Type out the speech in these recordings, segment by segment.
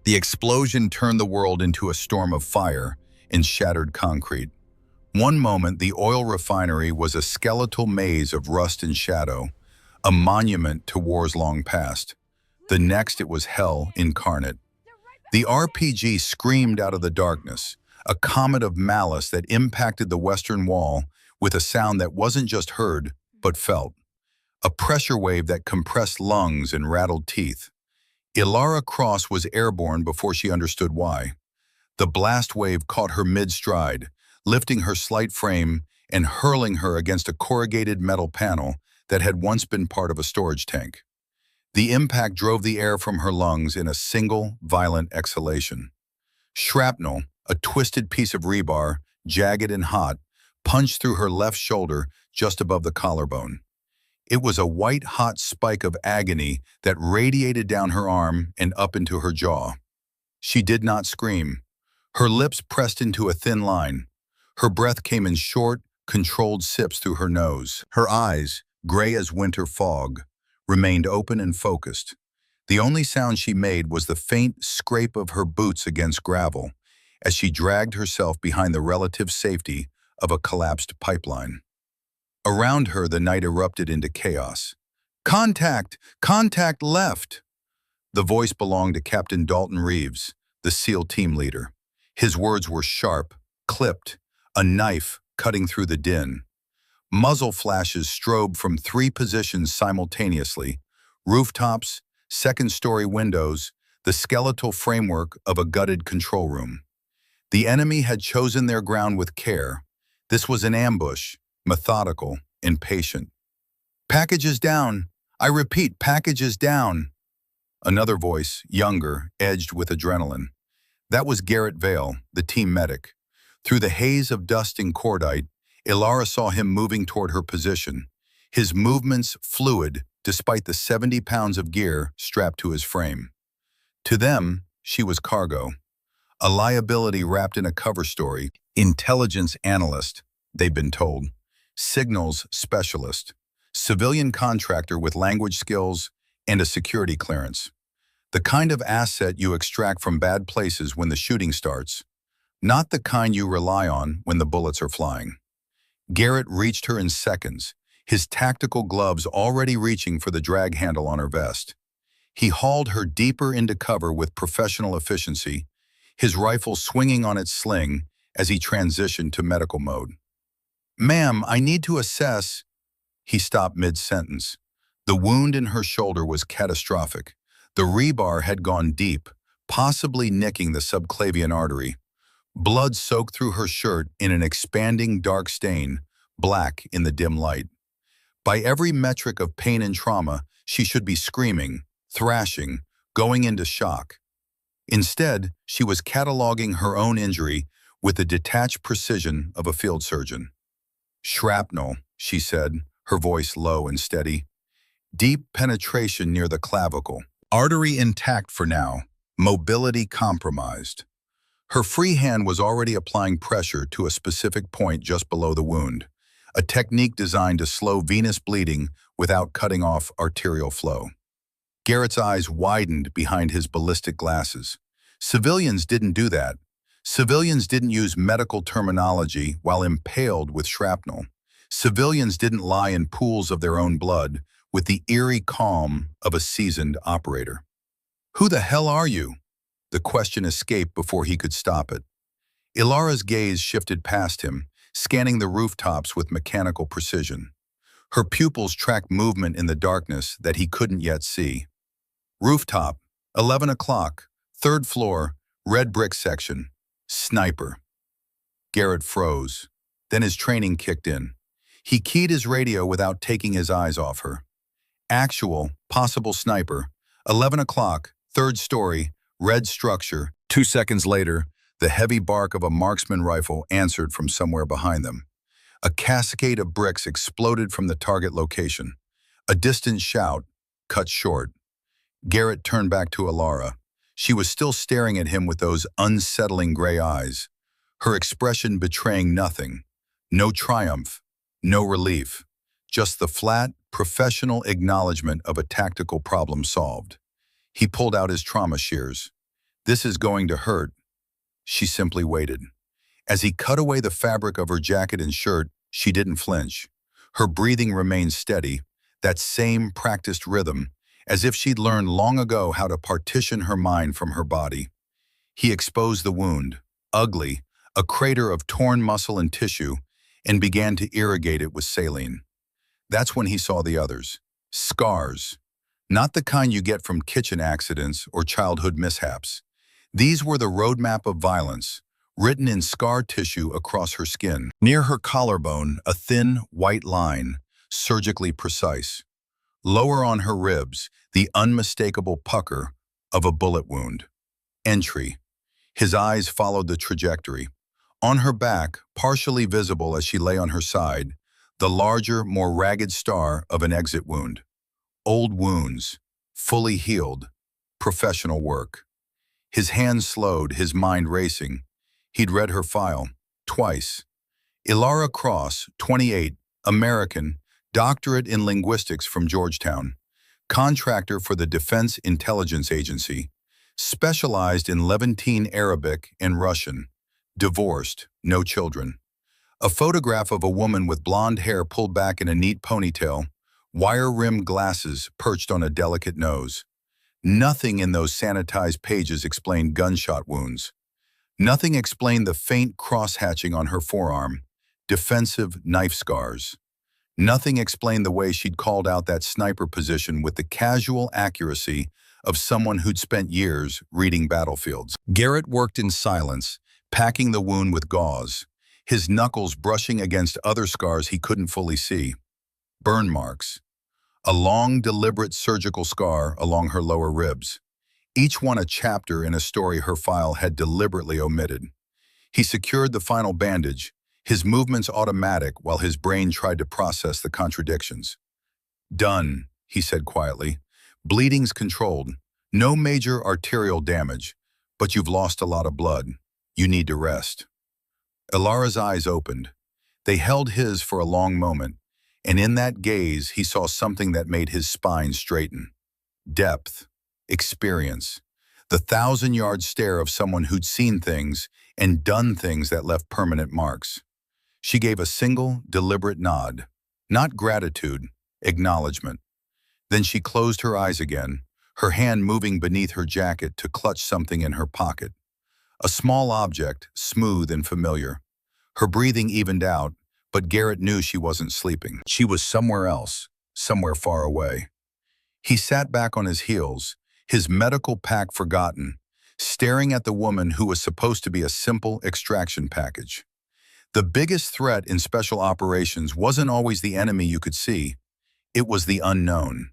The explosion turned the world into a storm of fire and shattered concrete. One moment, the oil refinery was a skeletal maze of rust and shadow, a monument to wars long past. The next, it was hell incarnate. The RPG screamed out of the darkness, a comet of malice that impacted the Western Wall with a sound that wasn't just heard, but felt. A pressure wave that compressed lungs and rattled teeth. Ilara Cross was airborne before she understood why. The blast wave caught her mid-stride, lifting her slight frame and hurling her against a corrugated metal panel that had once been part of a storage tank. The impact drove the air from her lungs in a single, violent exhalation. Shrapnel, a twisted piece of rebar, jagged and hot, punched through her left shoulder just above the collarbone. It was a white-hot spike of agony that radiated down her arm and up into her jaw. She did not scream. Her lips pressed into a thin line. Her breath came in short, controlled sips through her nose. Her eyes, gray as winter fog, remained open and focused. The only sound she made was the faint scrape of her boots against gravel as she dragged herself behind the relative safety of a collapsed pipeline. Around her, the night erupted into chaos. "Contact! Contact left!" The voice belonged to Captain Dalton Reeves, the SEAL team leader. His words were sharp, clipped, a knife cutting through the din. Muzzle flashes strobed from 3 positions simultaneously: rooftops, second-story windows, the skeletal framework of a gutted control room. The enemy had chosen their ground with care. This was an ambush, methodical and patient. "Packages down! I repeat, packages down!" Another voice, younger, edged with adrenaline. That was Garrett Vale, the team medic. Through the haze of dust and cordite, Ilara saw him moving toward her position, his movements fluid despite the 70 pounds of gear strapped to his frame. To them, she was cargo, a liability wrapped in a cover story. Intelligence analyst, they'd been told. Signals specialist. Civilian contractor with language skills and a security clearance. The kind of asset you extract from bad places when the shooting starts, not the kind you rely on when the bullets are flying. Garrett reached her in seconds, his tactical gloves already reaching for the drag handle on her vest. He hauled her deeper into cover with professional efficiency, his rifle swinging on its sling as he transitioned to medical mode. "Ma'am, I need to assess." He stopped mid-sentence. The wound in her shoulder was catastrophic. The rebar had gone deep, possibly nicking the subclavian artery. Blood soaked through her shirt in an expanding dark stain, black in the dim light. By every metric of pain and trauma, she should be screaming, thrashing, going into shock. Instead, she was cataloging her own injury with the detached precision of a field surgeon. "Shrapnel," she said, her voice low and steady. "Deep penetration near the clavicle. Artery intact for now, mobility compromised." Her free hand was already applying pressure to a specific point just below the wound, a technique designed to slow venous bleeding without cutting off arterial flow. Garrett's eyes widened behind his ballistic glasses. Civilians didn't do that. Civilians didn't use medical terminology while impaled with shrapnel. Civilians didn't lie in pools of their own blood with the eerie calm of a seasoned operator. "Who the hell are you?" The question escaped before he could stop it. Ilara's gaze shifted past him, scanning the rooftops with mechanical precision. Her pupils tracked movement in the darkness that he couldn't yet see. "Rooftop, 11 o'clock, 3rd floor, red brick section. Sniper." Garrett froze. Then his training kicked in. He keyed his radio without taking his eyes off her. "Actual, possible sniper, 11 o'clock, 3rd story, red structure." 2 seconds later, the heavy bark of a marksman rifle answered from somewhere behind them. A cascade of bricks exploded from the target location. A distant shout, cut short. Garrett turned back to Ilara. She was still staring at him with those unsettling gray eyes, her expression betraying nothing. No triumph, no relief, just the flat, professional acknowledgement of a tactical problem solved. He pulled out his trauma shears. This is going to hurt. She simply waited. As he cut away the fabric of her jacket and shirt, she didn't flinch. Her breathing remained steady, that same practiced rhythm, as if she'd learned long ago how to partition her mind from her body. He exposed the wound, ugly, a crater of torn muscle and tissue, and began to irrigate it with saline. That's when he saw the others. Scars. Not the kind you get from kitchen accidents or childhood mishaps. These were the roadmap of violence, written in scar tissue across her skin. Near her collarbone, a thin, white line, surgically precise. Lower on her ribs, the unmistakable pucker of a bullet wound. Entry. His eyes followed the trajectory. On her back, partially visible as she lay on her side, the larger, more ragged star of an exit wound. Old wounds, fully healed, professional work. His hands slowed, his mind racing. He'd read her file, twice. Ilara Cross, 28, American, doctorate in linguistics from Georgetown, contractor for the Defense Intelligence Agency, specialized in Levantine Arabic and Russian, divorced, no children. A photograph of a woman with blonde hair pulled back in a neat ponytail, wire-rimmed glasses perched on a delicate nose. Nothing in those sanitized pages explained gunshot wounds. Nothing explained the faint cross-hatching on her forearm, defensive knife scars. Nothing explained the way she'd called out that sniper position with the casual accuracy of someone who'd spent years reading battlefields. Garrett worked in silence, packing the wound with gauze, his knuckles brushing against other scars he couldn't fully see. Burn marks. A long, deliberate surgical scar along her lower ribs, each one a chapter in a story her file had deliberately omitted. He secured the final bandage, his movements automatic while his brain tried to process the contradictions. "Done," he said quietly. "Bleeding's controlled. No major arterial damage, but you've lost a lot of blood. You need to rest." Ilara's eyes opened. They held his for a long moment, and in that gaze he saw something that made his spine straighten. Depth, experience, the 1,000-yard stare of someone who'd seen things and done things that left permanent marks. She gave a single, deliberate nod. Not gratitude, acknowledgement. Then she closed her eyes again, her hand moving beneath her jacket to clutch something in her pocket. A small object, smooth and familiar. Her breathing evened out, but Garrett knew she wasn't sleeping. She was somewhere else, somewhere far away. He sat back on his heels, his medical pack forgotten, staring at the woman who was supposed to be a simple extraction package. The biggest threat in special operations wasn't always the enemy you could see. It was the unknown,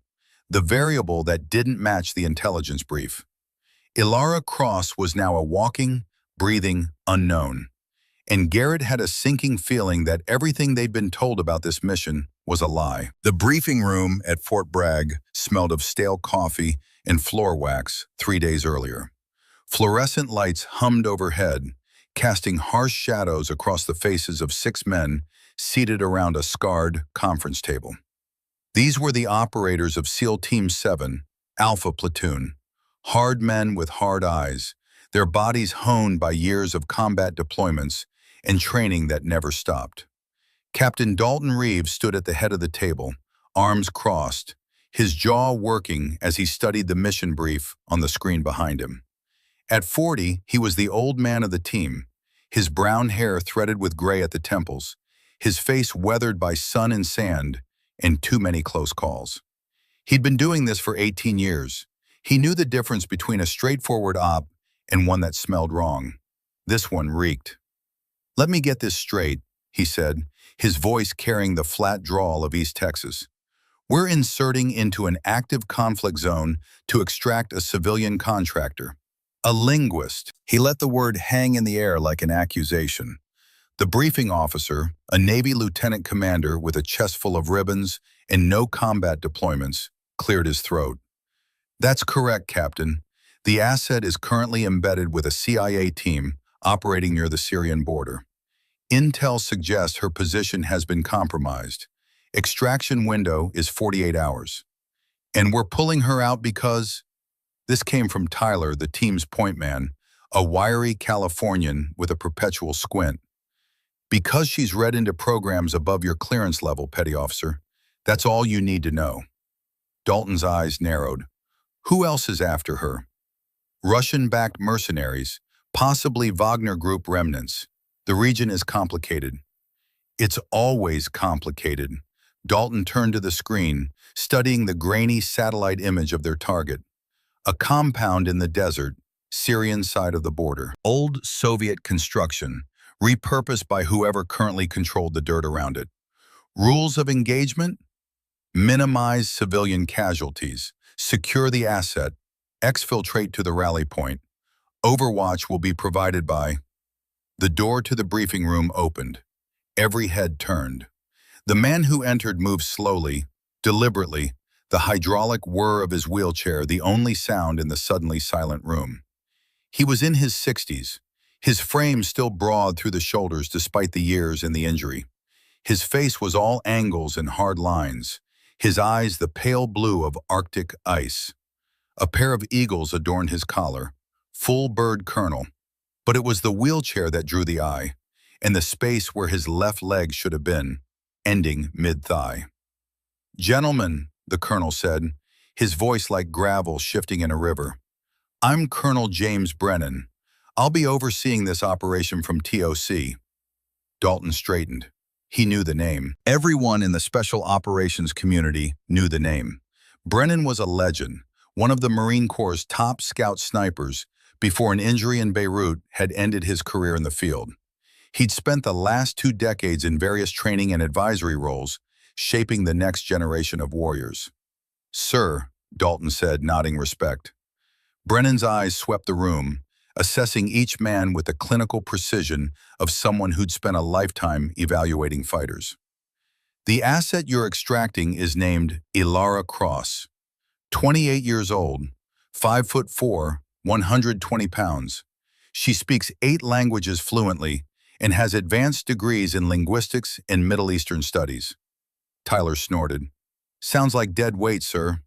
the variable that didn't match the intelligence brief. Ilara Cross was now a walking, breathing unknown. And Garrett had a sinking feeling that everything they'd been told about this mission was a lie. The briefing room at Fort Bragg smelled of stale coffee and floor wax 3 days earlier. Fluorescent lights hummed overhead, casting harsh shadows across the faces of 6 men seated around a scarred conference table. These were the operators of SEAL Team 7, Alpha Platoon, hard men with hard eyes, their bodies honed by years of combat deployments and training that never stopped. Captain Dalton Reeves stood at the head of the table, arms crossed, his jaw working as he studied the mission brief on the screen behind him. At 40, he was the old man of the team, his brown hair threaded with gray at the temples, his face weathered by sun and sand and too many close calls. He'd been doing this for 18 years. He knew the difference between a straightforward op and one that smelled wrong. This one reeked. "Let me get this straight," he said, his voice carrying the flat drawl of East Texas. "We're inserting into an active conflict zone to extract a civilian contractor. A linguist." He let the word hang in the air like an accusation. The briefing officer, a Navy lieutenant commander with a chest full of ribbons and no combat deployments, cleared his throat. "That's correct, Captain. The asset is currently embedded with a CIA team operating near the Syrian border. Intel suggests her position has been compromised. Extraction window is 48 hours. And we're pulling her out because..." This came from Tyler, the team's point man, a wiry Californian with a perpetual squint. Because she's read into programs above your clearance level, petty officer. That's all you need to know. Dalton's eyes narrowed. Who else is after her? Russian-backed mercenaries, possibly Wagner Group remnants. The region is complicated. It's always complicated. Dalton turned to the screen, studying the grainy satellite image of their target. A compound in the desert, Syrian side of the border. Old Soviet construction, repurposed by whoever currently controlled the dirt around it. Rules of engagement? Minimize civilian casualties, secure the asset, exfiltrate to the rally point. Overwatch will be provided by... The door to the briefing room opened. Every head turned. The man who entered moved slowly, deliberately, the hydraulic whir of his wheelchair the only sound in the suddenly silent room. He was in his 60s, his frame still broad through the shoulders despite the years and the injury. His face was all angles and hard lines, his eyes the pale blue of Arctic ice. A pair of eagles adorned his collar, full bird colonel, but it was the wheelchair that drew the eye, and the space where his left leg should have been, ending mid-thigh. "Gentlemen," the colonel said, his voice like gravel shifting in a river. "I'm Colonel James Brennan. I'll be overseeing this operation from TOC." Dalton straightened. He knew the name. Everyone in the special operations community knew the name. Brennan was a legend, one of the Marine Corps' top scout snipers, before an injury in Beirut had ended his career in the field. He'd spent the last 2 decades in various training and advisory roles, shaping the next generation of warriors. "Sir," Dalton said, nodding respect. Brennan's eyes swept the room, assessing each man with the clinical precision of someone who'd spent a lifetime evaluating fighters. "The asset you're extracting is named Ilara Cross. 28 years old, 5'4", 120 pounds. She speaks 8 languages fluently and has advanced degrees in linguistics and Middle Eastern studies." Tyler snorted. "Sounds like dead weight, sir."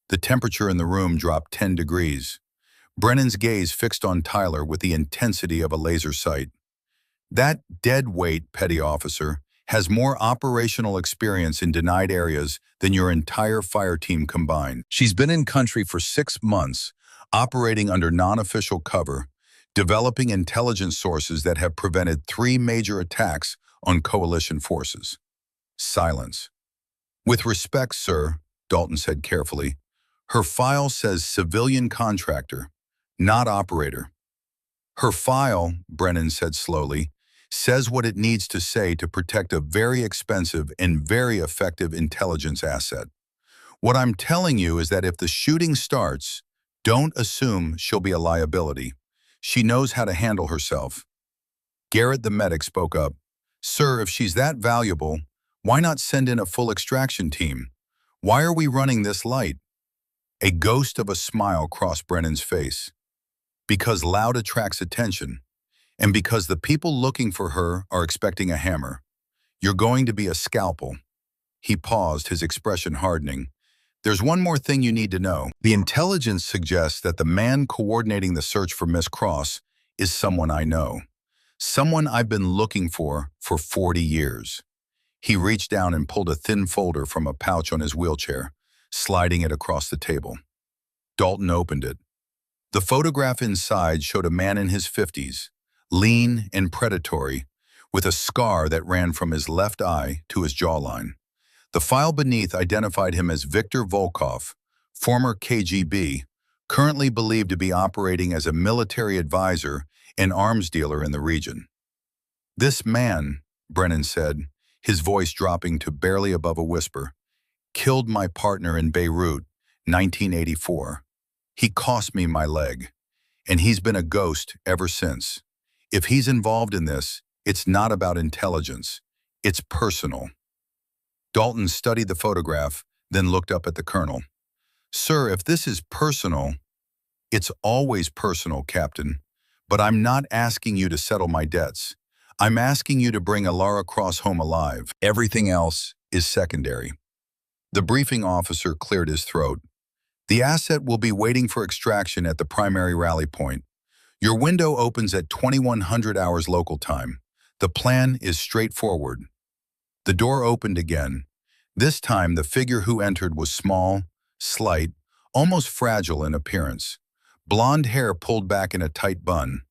The temperature in the room dropped 10 degrees. Brennan's gaze fixed on Tyler with the intensity of a laser sight. "That dead weight, petty officer, has more operational experience in denied areas than your entire fire team combined. She's been in country for 6 months, operating under non-official cover, developing intelligence sources that have prevented 3 major attacks on coalition forces." Silence. "With respect, sir," Dalton said carefully, "her file says civilian contractor, not operator." "Her file," Brennan said slowly, "says what it needs to say to protect a very expensive and very effective intelligence asset. What I'm telling you is that if the shooting starts, don't assume she'll be a liability. She knows how to handle herself." Garrett the medic spoke up. "Sir, if she's that valuable, why not send in a full extraction team? Why are we running this light?" A ghost of a smile crossed Brennan's face. "Because loud attracts attention, and because the people looking for her are expecting a hammer. You're going to be a scalpel." He paused, his expression hardening. "There's one more thing you need to know. The intelligence suggests that the man coordinating the search for Miss Cross is someone I know. Someone I've been looking for 40 years. He reached down and pulled a thin folder from a pouch on his wheelchair, sliding it across the table. Dalton opened it. The photograph inside showed a man in his 50s, lean and predatory, with a scar that ran from his left eye to his jawline. The file beneath identified him as Viktor Volkov, former KGB, currently believed to be operating as a military advisor and arms dealer in the region. "This man," Brennan said, his voice dropping to barely above a whisper, "killed my partner in Beirut, 1984. He cost me my leg, and he's been a ghost ever since. If he's involved in this, it's not about intelligence. It's personal." Dalton studied the photograph, then looked up at the colonel. "Sir, if this is personal..." "It's always personal, Captain. But I'm not asking you to settle my debts. I'm asking you to bring Ilara Cross home alive. Everything else is secondary." The briefing officer cleared his throat. The asset will be waiting for extraction at the primary rally point. Your window opens at 2100 hours local time. The plan is straightforward. The door opened again. This time, the figure who entered was small, slight, almost fragile in appearance. Blonde hair pulled back in a tight bun,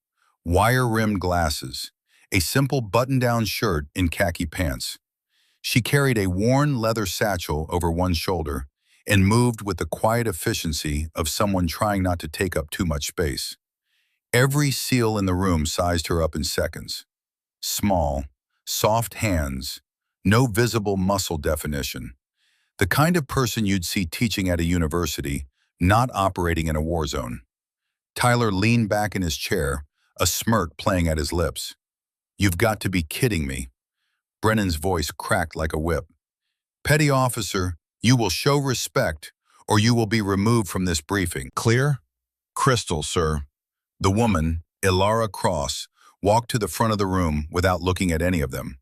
wire-rimmed glasses, a simple button-down shirt and khaki pants. She carried a worn leather satchel over one shoulder and moved with the quiet efficiency of someone trying not to take up too much space. Every seal in the room sized her up in seconds. Small, soft hands, no visible muscle definition. The kind of person you'd see teaching at a university, not operating in a war zone. Tyler leaned back in his chair, a smirk playing at his lips. "You've got to be kidding me." Brennan's voice cracked like a whip. "Petty officer, you will show respect or you will be removed from this briefing." "Clear?" "Crystal, sir." The woman, Ilara Cross, walked to the front of the room without looking at any of them.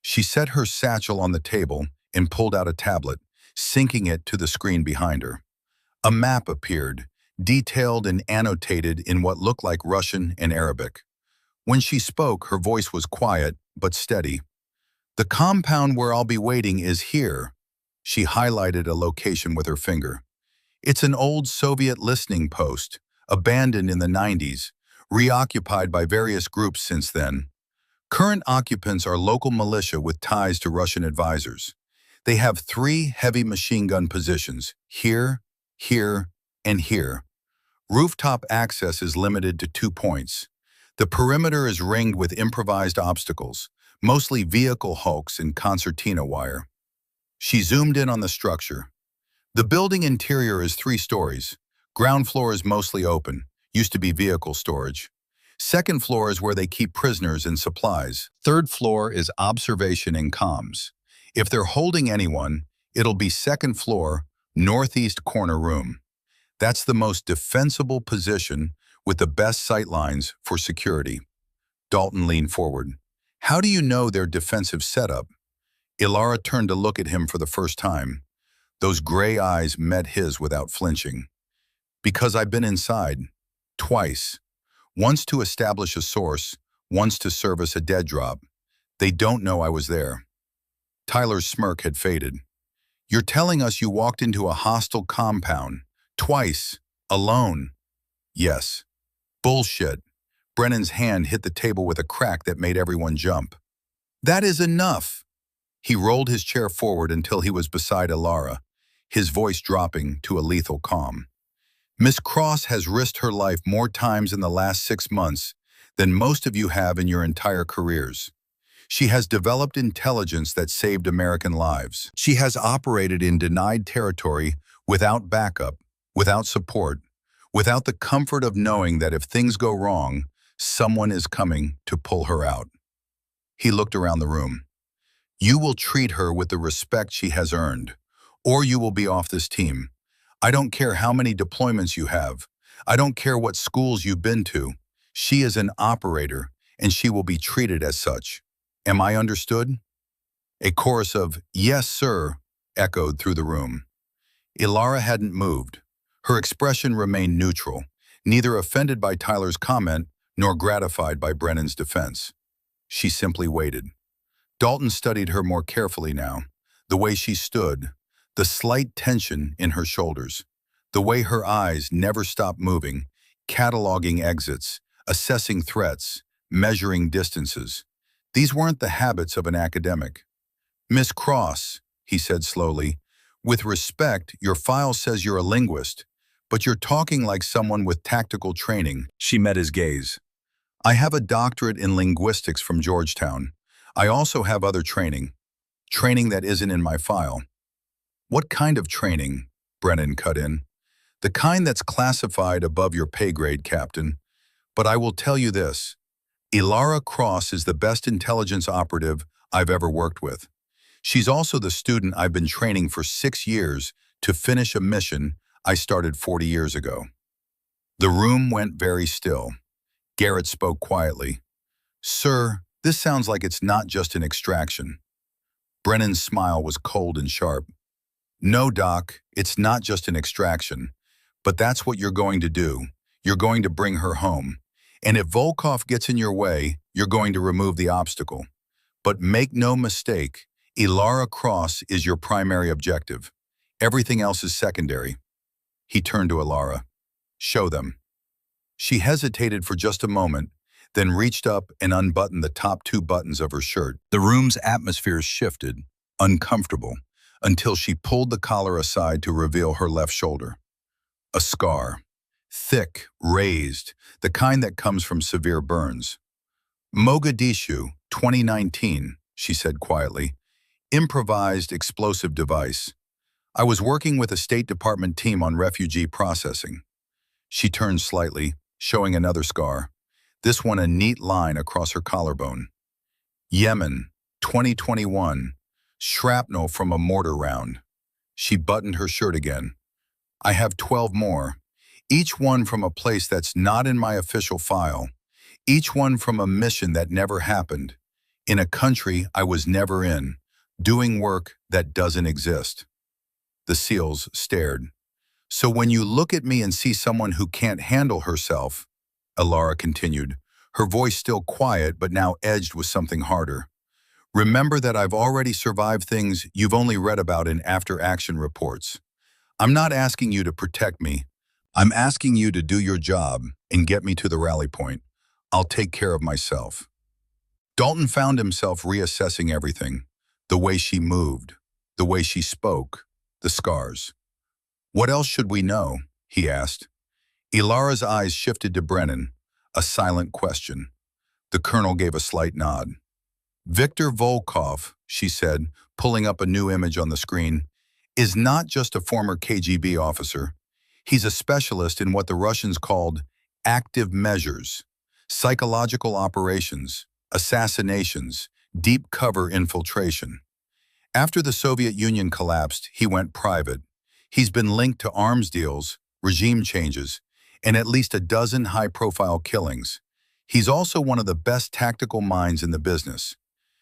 She set her satchel on the table and pulled out a tablet, syncing it to the screen behind her. A map appeared, detailed and annotated in what looked like Russian and Arabic. When she spoke, her voice was quiet but steady. "The compound where I'll be waiting is here." She highlighted a location with her finger. "It's an old Soviet listening post, abandoned in the 90s, reoccupied by various groups since then. Current occupants are local militia with ties to Russian advisors. They have 3 heavy machine gun positions, here, here, and here. Rooftop access is limited to 2 points. The perimeter is ringed with improvised obstacles, mostly vehicle hulks and concertina wire." She zoomed in on the structure. "The building interior is 3 stories. Ground floor is mostly open, used to be vehicle storage. Second floor is where they keep prisoners and supplies. Third floor is observation and comms. If they're holding anyone, it'll be second floor, northeast corner room. That's the most defensible position with the best sight lines for security." Dalton leaned forward. "How do you know their defensive setup?" Ilara turned to look at him for the first time. Those gray eyes met his without flinching. "Because I've been inside. Twice. Once to establish a source, once to service a dead drop. They don't know I was there." Tyler's smirk had faded. "You're telling us you walked into a hostile compound, twice, alone?" "Yes." "Bullshit." Brennan's hand hit the table with a crack that made everyone jump. "That is enough." He rolled his chair forward until he was beside Ilara, his voice dropping to a lethal calm. "Miss Cross has risked her life more times in the last 6 months than most of you have in your entire careers. She has developed intelligence that saved American lives. She has operated in denied territory without backup, without support, without the comfort of knowing that if things go wrong, someone is coming to pull her out." He looked around the room. "You will treat her with the respect she has earned, or you will be off this team. I don't care how many deployments you have. I don't care what schools you've been to. She is an operator, and she will be treated as such. Am I understood?" A chorus of "Yes, sir," echoed through the room. Ilara hadn't moved. Her expression remained neutral, neither offended by Tyler's comment nor gratified by Brennan's defense. She simply waited. Dalton studied her more carefully now, the way she stood, the slight tension in her shoulders, the way her eyes never stopped moving, cataloging exits, assessing threats, measuring distances. These weren't the habits of an academic. "Miss Cross," he said slowly, "with respect, your file says you're a linguist, but you're talking like someone with tactical training." She met his gaze. "I have a doctorate in linguistics from Georgetown. I also have other training that isn't in my file." "What kind of training?" Brennan cut in. "The kind that's classified above your pay grade, Captain. But I will tell you this. Ilara Cross is the best intelligence operative I've ever worked with. She's also the student I've been training for 6 years to finish a mission I started 40 years ago." The room went very still. Garrett spoke quietly. "Sir, this sounds like it's not just an extraction." Brennan's smile was cold and sharp. "No, Doc, it's not just an extraction. But that's what you're going to do. You're going to bring her home. And if Volkov gets in your way, you're going to remove the obstacle. But make no mistake, Ilara Cross is your primary objective. Everything else is secondary. He turned to Ilara. Show them. She hesitated for just a moment, then reached up and unbuttoned the top two buttons of her shirt. The room's atmosphere shifted, uncomfortable, until she pulled the collar aside to reveal her left shoulder. A scar. Thick, raised, the kind that comes from severe burns. Mogadishu, 2019, she said quietly. Improvised explosive device. I was working with a State Department team on refugee processing. She turned slightly, showing another scar, this one a neat line across her collarbone. Yemen, 2021, shrapnel from a mortar round. She buttoned her shirt again. I have 12 more, each one from a place that's not in my official file, each one from a mission that never happened, in a country I was never in, doing work that doesn't exist. The SEALs stared. So when you look at me and see someone who can't handle herself, Ilara continued, her voice still quiet but now edged with something harder. Remember that I've already survived things you've only read about in after-action reports. I'm not asking you to protect me. I'm asking you to do your job and get me to the rally point. I'll take care of myself. Dalton found himself reassessing everything. The way she moved, the way she spoke, the scars. What else should we know? He asked. Ilara's eyes shifted to Brennan, a silent question. The colonel gave a slight nod. Viktor Volkov, she said, pulling up a new image on the screen, is not just a former KGB officer. He's a specialist in what the Russians called active measures, psychological operations, assassinations, deep cover infiltration. After the Soviet Union collapsed, he went private. He's been linked to arms deals, regime changes, and at least a dozen high-profile killings. He's also one of the best tactical minds in the business.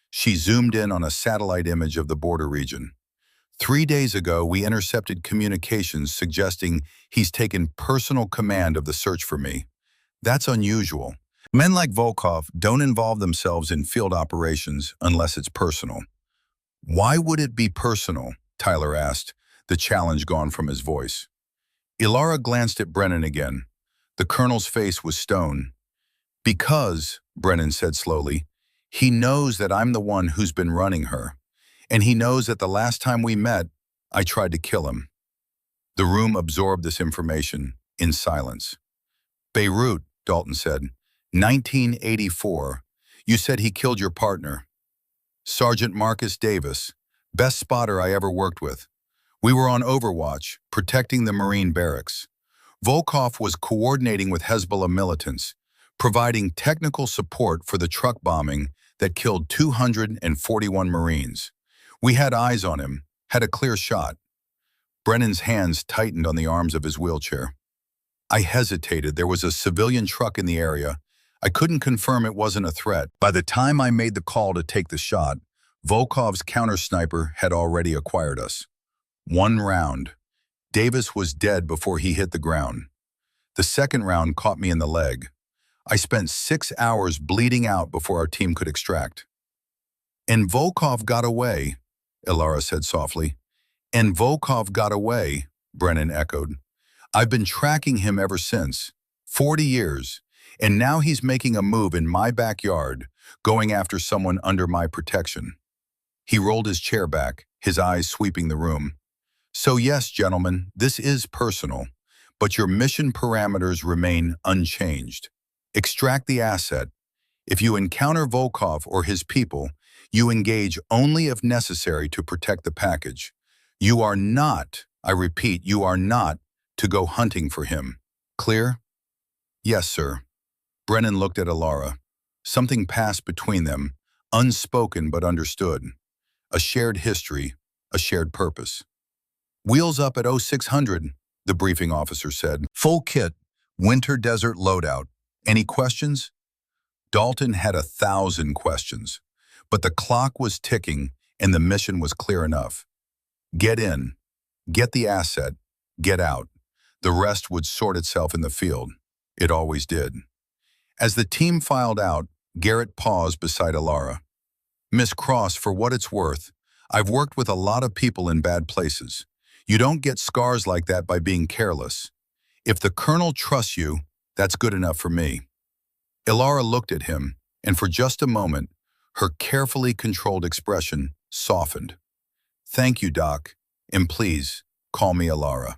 She zoomed in on a satellite image of the border region. 3 days ago, we intercepted communications suggesting he's taken personal command of the search for me. That's unusual. Men like Volkov don't involve themselves in field operations unless it's personal. Why would it be personal? Tyler asked, the challenge gone from his voice. Ilara glanced at Brennan again. The colonel's face was stone. Because, Brennan said slowly, he knows that I'm the one who's been running her. And he knows that the last time we met, I tried to kill him. The room absorbed this information in silence. Beirut, Dalton said, 1984. You said he killed your partner. Sergeant Marcus Davis, best spotter I ever worked with. We were on Overwatch, protecting the Marine barracks. Volkov was coordinating with Hezbollah militants, providing technical support for the truck bombing that killed 241 Marines. We had eyes on him, had a clear shot. Brennan's hands tightened on the arms of his wheelchair. I hesitated. There was a civilian truck in the area. I couldn't confirm it wasn't a threat. By the time I made the call to take the shot, Volkov's counter-sniper had already acquired us. 1 round. Davis was dead before he hit the ground. The second round caught me in the leg. I spent 6 hours bleeding out before our team could extract. And Volkov got away, Ilara said softly. And Volkov got away, Brennan echoed. I've been tracking him ever since. 40 years. And now he's making a move in my backyard, going after someone under my protection. He rolled his chair back, his eyes sweeping the room. So yes, gentlemen, this is personal, but your mission parameters remain unchanged. Extract the asset. If you encounter Volkov or his people, you engage only if necessary to protect the package. You are not, I repeat, you are not to go hunting for him. Clear? Yes, sir. Brennan looked at Ilara. Something passed between them, unspoken but understood. A shared history, a shared purpose. Wheels up at 0600, the briefing officer said. Full kit, winter desert loadout. Any questions? Dalton had 1,000 questions, but the clock was ticking and the mission was clear enough. Get in, get the asset, get out. The rest would sort itself in the field. It always did. As the team filed out, Garrett paused beside Alara. "Miss Cross, for what it's worth, I've worked with a lot of people in bad places. You don't get scars like that by being careless. If the colonel trusts you, that's good enough for me." Ilara looked at him, and for just a moment, her carefully controlled expression softened. "Thank you, Doc, and please, call me Ilara."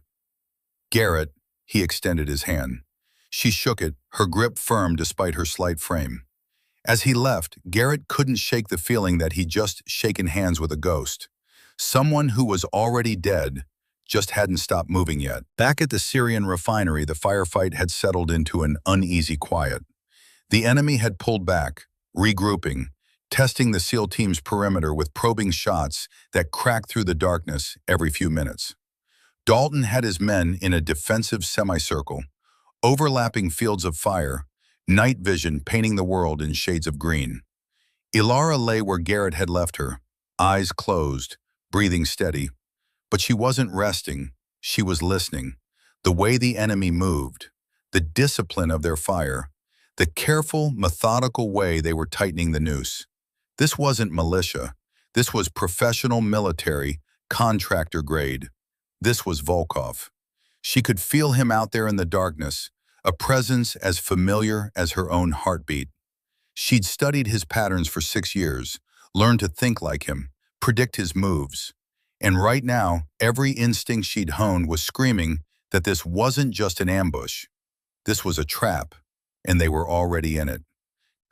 "Garrett," he extended his hand. She shook it, her grip firm despite her slight frame. As he left, Garrett couldn't shake the feeling that he'd just shaken hands with a ghost. Someone who was already dead, just hadn't stopped moving yet. Back at the Syrian refinery, the firefight had settled into an uneasy quiet. The enemy had pulled back, regrouping, testing the SEAL team's perimeter with probing shots that cracked through the darkness every few minutes. Dalton had his men in a defensive semicircle, overlapping fields of fire, night vision painting the world in shades of green. Ilara lay where Garrett had left her, eyes closed, breathing steady. But she wasn't resting, she was listening. The way the enemy moved, the discipline of their fire, the careful, methodical way they were tightening the noose. This wasn't militia. This was professional military, contractor grade. This was Volkov. She could feel him out there in the darkness, a presence as familiar as her own heartbeat. She'd studied his patterns for 6 years, learned to think like him, predict his moves. And right now, every instinct she'd honed was screaming that this wasn't just an ambush. This was a trap, and they were already in it.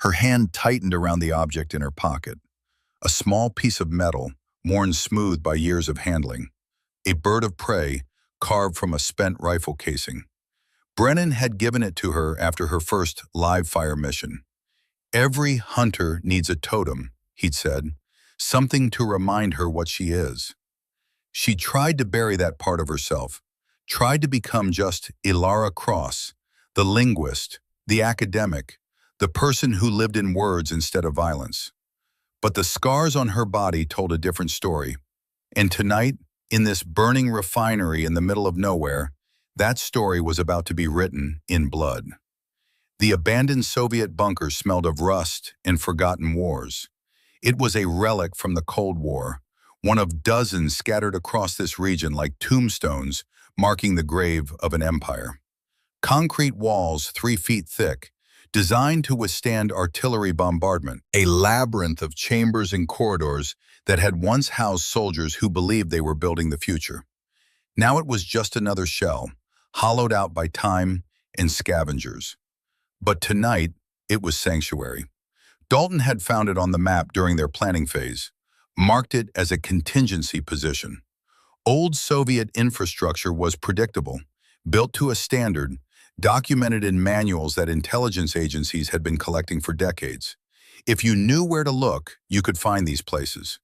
Her hand tightened around the object in her pocket. A small piece of metal, worn smooth by years of handling. A bird of prey, carved from a spent rifle casing. Brennan had given it to her after her first live-fire mission. "Every hunter needs a totem," he'd said, "something to remind her what she is." She tried to bury that part of herself, tried to become just Ilara Cross, the linguist, the academic, the person who lived in words instead of violence. But the scars on her body told a different story. And tonight, in this burning refinery in the middle of nowhere, that story was about to be written in blood. The abandoned Soviet bunker smelled of rust and forgotten wars. It was a relic from the Cold War, one of dozens scattered across this region like tombstones marking the grave of an empire. Concrete walls 3 feet thick, designed to withstand artillery bombardment, a labyrinth of chambers and corridors that had once housed soldiers who believed they were building the future. Now it was just another shell, hollowed out by time and scavengers. But tonight, it was sanctuary. Dalton had found it on the map during their planning phase, marked it as a contingency position. Old Soviet infrastructure was predictable, built to a standard, documented in manuals that intelligence agencies had been collecting for decades. If you knew where to look, you could find these places.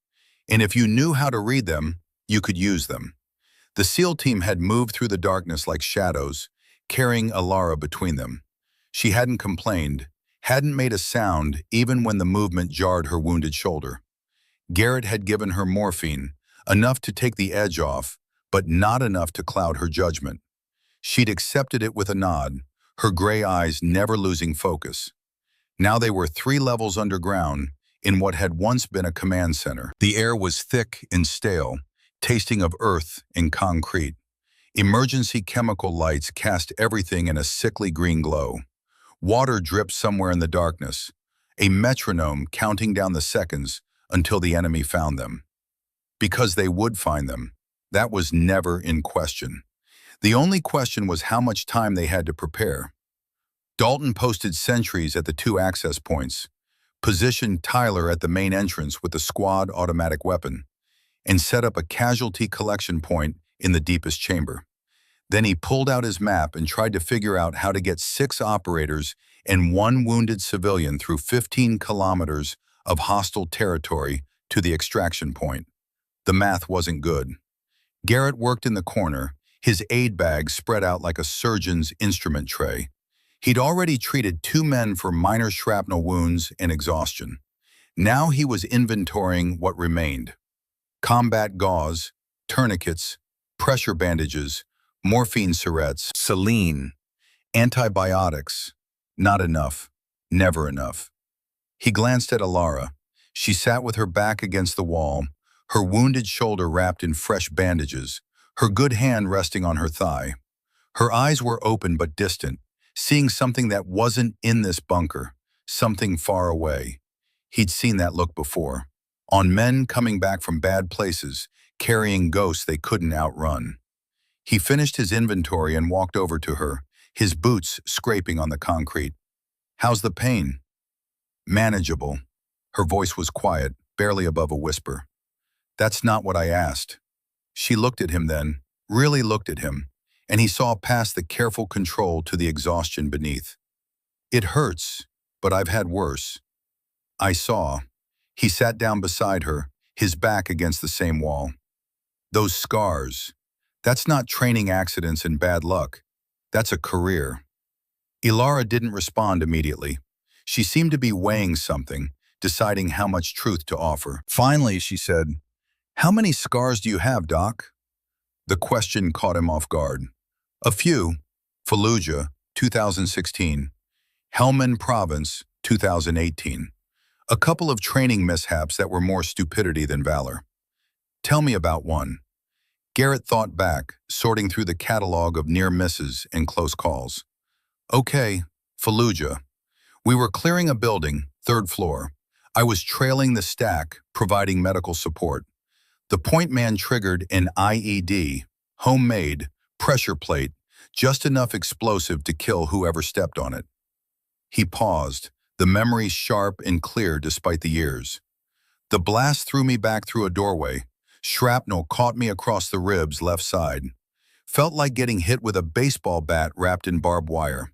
And if you knew how to read them, you could use them. The SEAL team had moved through the darkness like shadows, carrying Ilara between them. She hadn't complained, hadn't made a sound even when the movement jarred her wounded shoulder. Garrett had given her morphine, enough to take the edge off, but not enough to cloud her judgment. She'd accepted it with a nod, her gray eyes never losing focus. Now they were 3 levels underground, in what had once been a command center. The air was thick and stale, tasting of earth and concrete. Emergency chemical lights cast everything in a sickly green glow. Water dripped somewhere in the darkness, a metronome counting down the seconds until the enemy found them. Because they would find them, that was never in question. The only question was how much time they had to prepare. Dalton posted sentries at the 2 access points, positioned Tyler at the main entrance with the squad automatic weapon, and set up a casualty collection point in the deepest chamber. Then he pulled out his map and tried to figure out how to get 6 operators and 1 wounded civilian through 15 kilometers of hostile territory to the extraction point. The math wasn't good. Garrett worked in the corner, his aid bag spread out like a surgeon's instrument tray. He'd already treated 2 men for minor shrapnel wounds and exhaustion. Now he was inventorying what remained. Combat gauze, tourniquets, pressure bandages, Morphine syrettes, saline, antibiotics. Not enough. Never enough. He glanced at Alara. She sat with her back against the wall, her wounded shoulder wrapped in fresh bandages, her good hand resting on her thigh. Her eyes were open but distant, seeing something that wasn't in this bunker, something far away. He'd seen that look before, on men coming back from bad places, carrying ghosts they couldn't outrun. He finished his inventory and walked over to her, his boots scraping on the concrete. "How's the pain?" "Manageable." Her voice was quiet, barely above a whisper. "That's not what I asked." She looked at him then, really looked at him, and he saw past the careful control to the exhaustion beneath. "It hurts, but I've had worse." I saw. He sat down beside her, his back against the same wall. "Those scars. That's not training accidents and bad luck. That's a career." Ilara didn't respond immediately. She seemed to be weighing something, deciding how much truth to offer. Finally, she said, "How many scars do you have, Doc?" The question caught him off guard. "A few. Fallujah, 2016. Helmand Province, 2018. A couple of training mishaps that were more stupidity than valor." "Tell me about one." Garrett thought back, sorting through the catalog of near misses and close calls. "Okay, Fallujah. We were clearing a building, 3rd floor. I was trailing the stack, providing medical support. The point man triggered an IED, homemade, pressure plate, just enough explosive to kill whoever stepped on it." He paused, the memory sharp and clear despite the years. "The blast threw me back through a doorway. Shrapnel caught me across the ribs left side. Felt like getting hit with a baseball bat wrapped in barbed wire.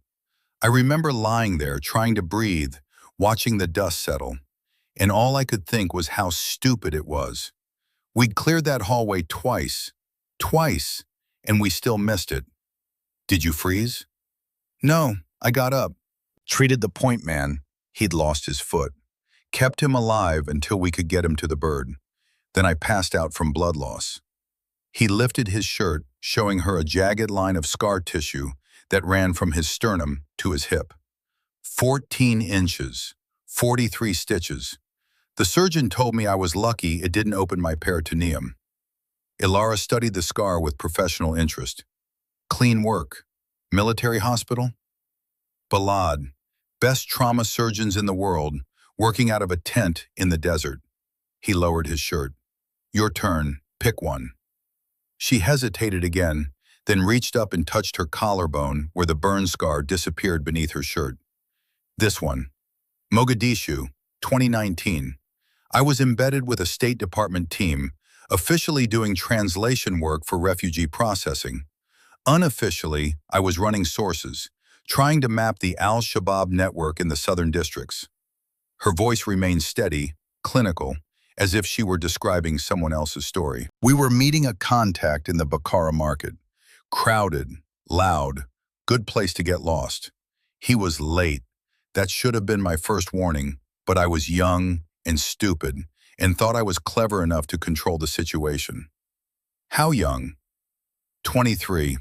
I remember lying there, trying to breathe, watching the dust settle. And all I could think was how stupid it was. We'd cleared that hallway twice, and we still missed it." "Did you freeze?" "No, I got up. Treated the point man. He'd lost his foot. Kept him alive until we could get him to the bird. Then I passed out from blood loss." He lifted his shirt, showing her a jagged line of scar tissue that ran from his sternum to his hip. 14 inches, 43 stitches. The surgeon told me I was lucky it didn't open my peritoneum. Ilara studied the scar with professional interest. "Clean work. Military hospital?" "Balad. Best trauma surgeons in the world, working out of a tent in the desert." He lowered his shirt. "Your turn. Pick one." She hesitated again, then reached up and touched her collarbone where the burn scar disappeared beneath her shirt. "This one. Mogadishu, 2019. I was embedded with a State Department team, officially doing translation work for refugee processing. Unofficially, I was running sources, trying to map the al-Shabaab network in the southern districts." Her voice remained steady, clinical, as if she were describing someone else's story. "We were meeting a contact in the Bakara market. Crowded, loud, good place to get lost. He was late. That should have been my first warning, but I was young and stupid and thought I was clever enough to control the situation." "How young?" 23.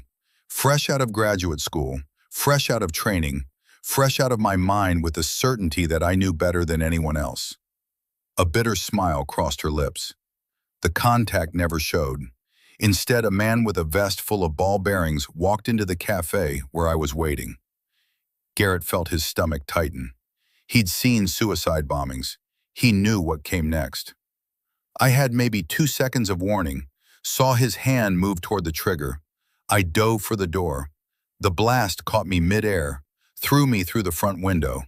Fresh out of graduate school, fresh out of training, fresh out of my mind with the certainty that I knew better than anyone else. A bitter smile crossed her lips. The contact never showed. Instead, a man with a vest full of ball bearings walked into the cafe where I was waiting. Garrett felt his stomach tighten. He'd seen suicide bombings. He knew what came next. I had maybe 2 seconds of warning, saw his hand move toward the trigger. I dove for the door. The blast caught me midair, threw me through the front window.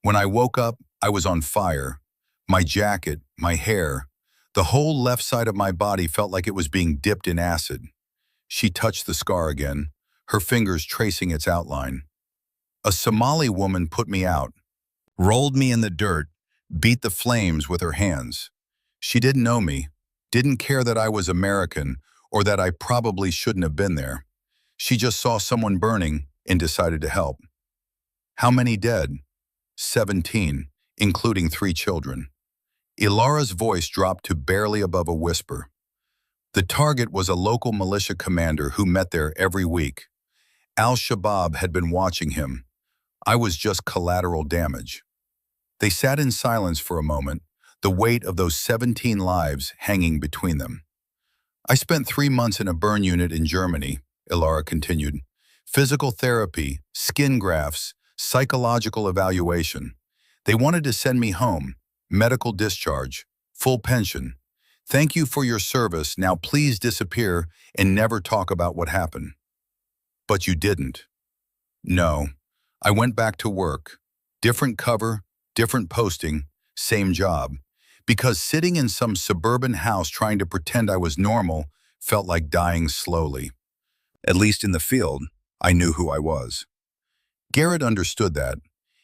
When I woke up, I was on fire. My jacket, my hair, the whole left side of my body felt like it was being dipped in acid. She touched the scar again, her fingers tracing its outline. "A Somali woman put me out, rolled me in the dirt, beat the flames with her hands. She didn't know me, didn't care that I was American or that I probably shouldn't have been there. She just saw someone burning and decided to help." "How many dead?" 17, including 3 children. Ilara's voice dropped to barely above a whisper. The target was a local militia commander who met there every week. Al-Shabaab had been watching him. I was just collateral damage. They sat in silence for a moment, the weight of those 17 lives hanging between them. I spent 3 months in a burn unit in Germany, Ilara continued. Physical therapy, skin grafts, psychological evaluation. They wanted to send me home, medical discharge, full pension. Thank you for your service, now please disappear and never talk about what happened. But you didn't. No, I went back to work. Different cover, different posting, same job. Because sitting in some suburban house trying to pretend I was normal felt like dying slowly. At least in the field, I knew who I was. Garrett understood that.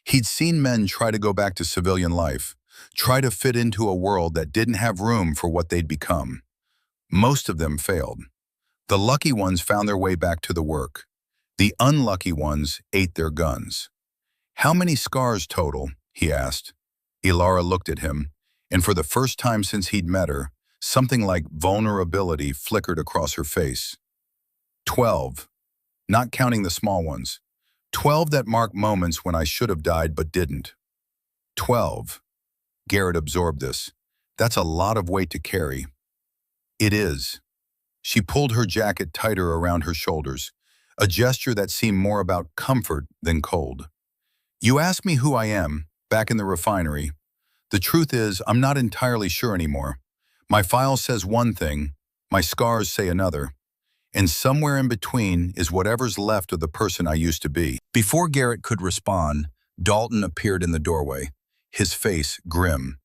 He'd seen men try to go back to civilian life, try to fit into a world that didn't have room for what they'd become. Most of them failed. The lucky ones found their way back to the work. The unlucky ones ate their guns. How many scars total? He asked. Ilara looked at him, and for the first time since he'd met her, something like vulnerability flickered across her face. 12, not counting the small ones. 12 that mark moments when I should have died but didn't. 12. Garrett absorbed this. That's a lot of weight to carry. It is. She pulled her jacket tighter around her shoulders, a gesture that seemed more about comfort than cold. You ask me who I am, back in the refinery. The truth is, I'm not entirely sure anymore. My file says one thing, my scars say another. And somewhere in between is whatever's left of the person I used to be. Before Garrett could respond, Dalton appeared in the doorway, his face grim.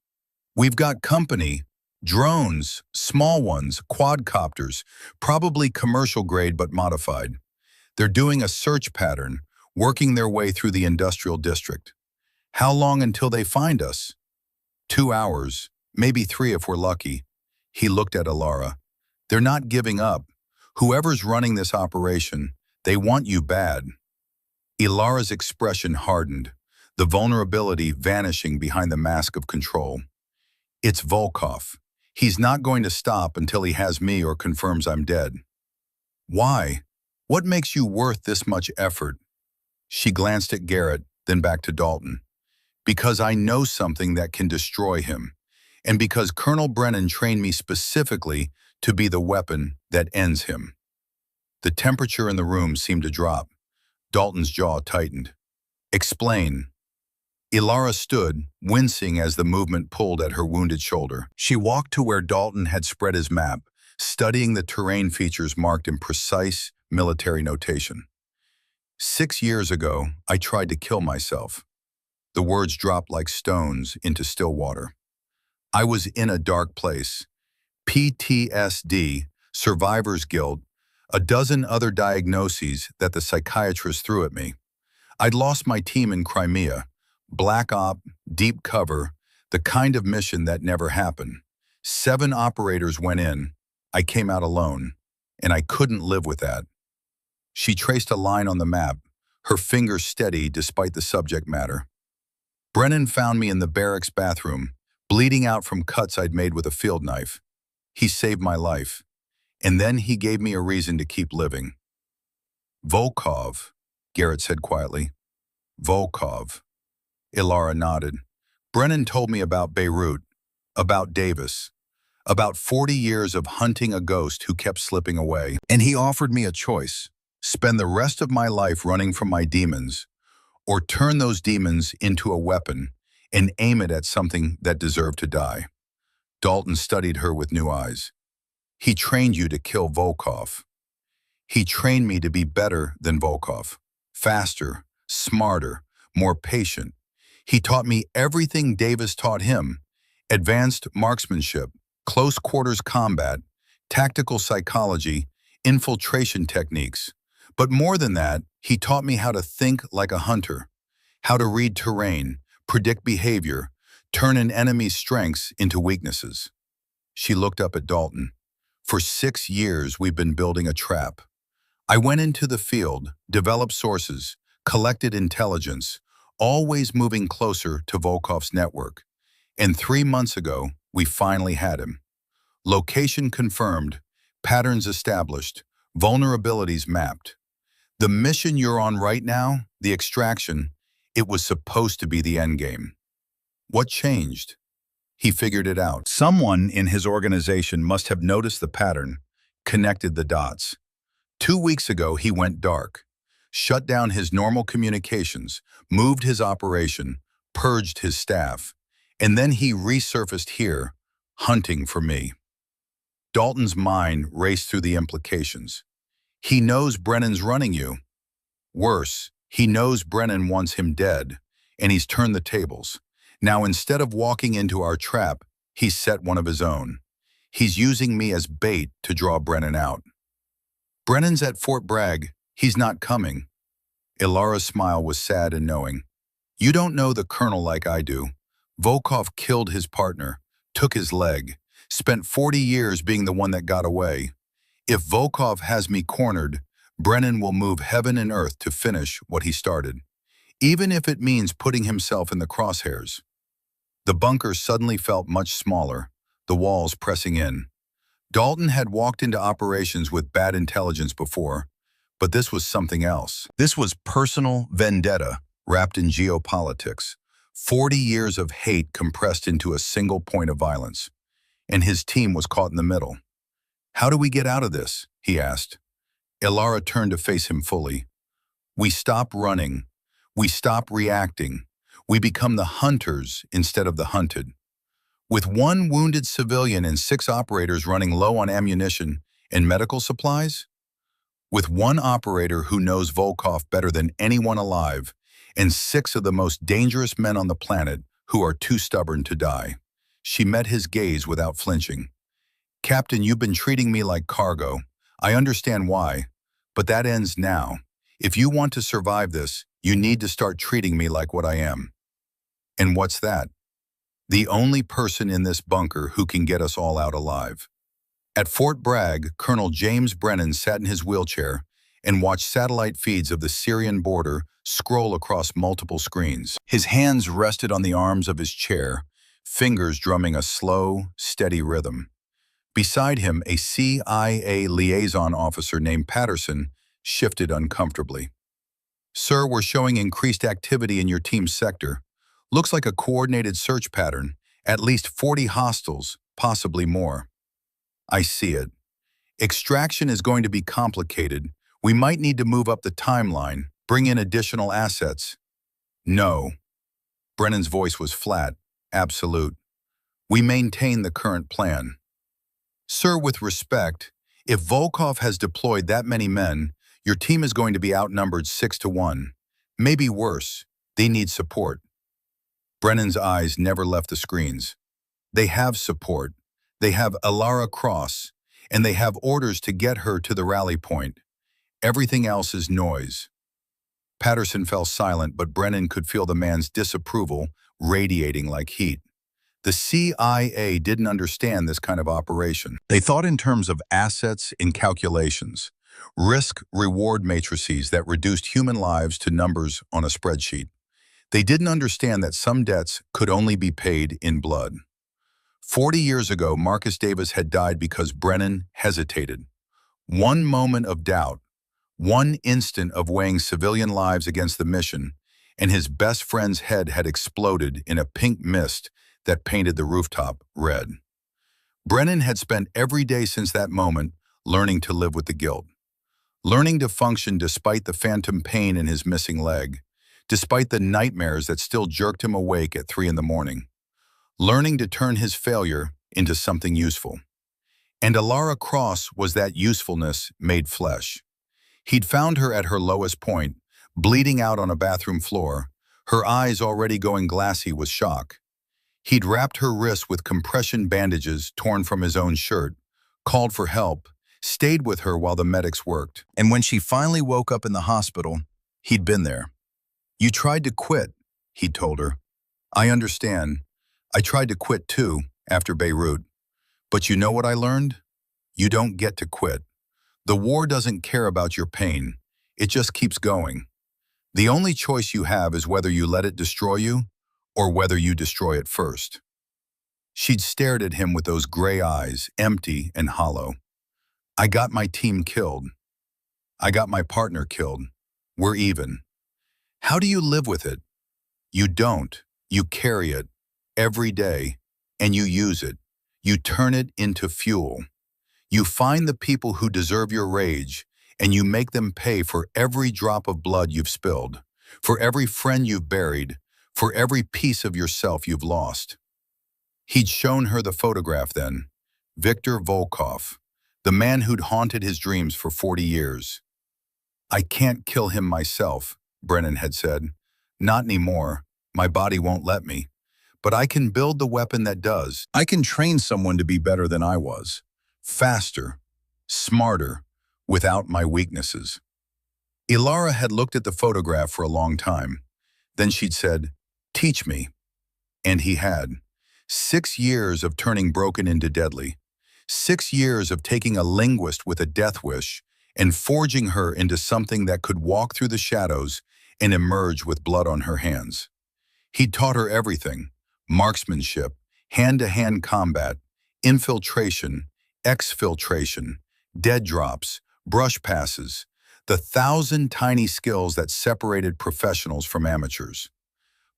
We've got company, drones, small ones, quadcopters, probably commercial grade but modified. They're doing a search pattern, working their way through the industrial district. How long until they find us? 2 hours, maybe 3 if we're lucky. He looked at Ilara. They're not giving up. Whoever's running this operation, they want you bad. Ilara's expression hardened, the vulnerability vanishing behind the mask of control. It's Volkov. He's not going to stop until he has me or confirms I'm dead. Why? What makes you worth this much effort? She glanced at Garrett, then back to Dalton. Because I know something that can destroy him, and because Colonel Brennan trained me specifically to be the weapon that ends him. The temperature in the room seemed to drop. Dalton's jaw tightened. Explain. Ilara stood, wincing as the movement pulled at her wounded shoulder. She walked to where Dalton had spread his map, studying the terrain features marked in precise military notation. 6 years ago, I tried to kill myself. The words dropped like stones into still water. I was in a dark place. PTSD, survivor's guilt, a dozen other diagnoses that the psychiatrist threw at me. I'd lost my team in Crimea, black op, deep cover, the kind of mission that never happened. 7 operators went in. I came out alone, and I couldn't live with that. She traced a line on the map, her fingers steady despite the subject matter. Brennan found me in the barracks bathroom, bleeding out from cuts I'd made with a field knife. He saved my life, and then he gave me a reason to keep living. Volkov, Garrett said quietly. Volkov. Ilara nodded. Brennan told me about Beirut, about Davis, about 40 years of hunting a ghost who kept slipping away. And he offered me a choice, spend the rest of my life running from my demons, or turn those demons into a weapon and aim it at something that deserved to die. Dalton studied her with new eyes. He trained you to kill Volkov. He trained me to be better than Volkov, faster, smarter, more patient. He taught me everything Davis taught him: advanced marksmanship, close quarters combat, tactical psychology, infiltration techniques. But more than that, he taught me how to think like a hunter, how to read terrain, predict behavior, turn an enemy's strengths into weaknesses. She looked up at Dalton. For 6 years, we've been building a trap. I went into the field, developed sources, collected intelligence, always moving closer to Volkov's network. And 3 months ago, we finally had him. Location confirmed, Patterns established, vulnerabilities mapped. The mission you're on right now, the extraction, it was supposed to be the endgame. What changed? He figured it out. Someone in his organization must have noticed the pattern, connected the dots. 2 weeks ago, he went dark, shut down his normal communications, moved his operation, purged his staff, and then he resurfaced here, hunting for me. Dalton's mind raced through the implications. He knows Brennan's running you. Worse, he knows Brennan wants him dead, and he's turned the tables. Now, instead of walking into our trap, he's set one of his own. He's using me as bait to draw Brennan out. Brennan's at Fort Bragg. He's not coming. Ilara's smile was sad and knowing. You don't know the colonel like I do. Volkov killed his partner, took his leg, spent 40 years being the one that got away. If Volkov has me cornered, Brennan will move heaven and earth to finish what he started, even if it means putting himself in the crosshairs. The bunker suddenly felt much smaller, the walls pressing in. Dalton had walked into operations with bad intelligence before, but this was something else. This was personal vendetta wrapped in geopolitics, 40 years of hate compressed into a single point of violence, and his team was caught in the middle. How do we get out of this? He asked. Ilara turned to face him fully. We stop running. We stop reacting. We become the hunters instead of the hunted. With one wounded civilian and 6 operators running low on ammunition and medical supplies? With one operator who knows Volkov better than anyone alive, and 6 of the most dangerous men on the planet who are too stubborn to die. She met his gaze without flinching. Captain, you've been treating me like cargo. I understand why, but that ends now. If you want to survive this, you need to start treating me like what I am. And what's that? The only person in this bunker who can get us all out alive. At Fort Bragg, Colonel James Brennan sat in his wheelchair and watched satellite feeds of the Syrian border scroll across multiple screens. His hands rested on the arms of his chair, fingers drumming a slow, steady rhythm. Beside him, a CIA liaison officer named Patterson shifted uncomfortably. Sir, we're showing increased activity in your team's sector. Looks like a coordinated search pattern, at least 40 hostiles, possibly more. I see it. Extraction is going to be complicated. We might need to move up the timeline, bring in additional assets. No. Brennan's voice was flat, absolute. We maintain the current plan. Sir, with respect, if Volkov has deployed that many men, your team is going to be outnumbered 6-1. Maybe worse. They need support. Brennan's eyes never left the screens. They have support. They have Ilara Cross, and they have orders to get her to the rally point. Everything else is noise. Patterson fell silent, but Brennan could feel the man's disapproval radiating like heat. The CIA didn't understand this kind of operation. They thought in terms of assets and calculations, risk-reward matrices that reduced human lives to numbers on a spreadsheet. They didn't understand that some debts could only be paid in blood. 40 years ago, Marcus Davis had died because Brennan hesitated. One moment of doubt, one instant of weighing civilian lives against the mission, and his best friend's head had exploded in a pink mist that painted the rooftop red. Brennan had spent every day since that moment learning to live with the guilt, learning to function despite the phantom pain in his missing leg, despite the nightmares that still jerked him awake at 3 in the morning, learning to turn his failure into something useful. And Ilara Cross was that usefulness made flesh. He'd found her at her lowest point, bleeding out on a bathroom floor, her eyes already going glassy with shock. He'd wrapped her wrists with compression bandages torn from his own shirt, called for help, stayed with her while the medics worked. And when she finally woke up in the hospital, he'd been there. You tried to quit, he'd told her. I understand. I tried to quit too, after Beirut. But you know what I learned? You don't get to quit. The war doesn't care about your pain. It just keeps going. The only choice you have is whether you let it destroy you or whether you destroy it first. She'd stared at him with those gray eyes, empty and hollow. I got my team killed. I got my partner killed. We're even. How do you live with it? You don't. You carry it every day, and you use it. You turn it into fuel. You find the people who deserve your rage, and you make them pay for every drop of blood you've spilled, for every friend you've buried, for every piece of yourself you've lost. He'd shown her the photograph then. Viktor Volkov, the man who'd haunted his dreams for 40 years. I can't kill him myself, Brennan had said. Not anymore. My body won't let me. But I can build the weapon that does. I can train someone to be better than I was. Faster, smarter, without my weaknesses. Ilara had looked at the photograph for a long time. Then she'd said, "Teach me." And he had. 6 years of turning broken into deadly. 6 years of taking a linguist with a death wish and forging her into something that could walk through the shadows and emerge with blood on her hands. He'd taught her everything: marksmanship, hand-to-hand combat, infiltration, exfiltration, dead drops, brush passes, the 1,000 tiny skills that separated professionals from amateurs.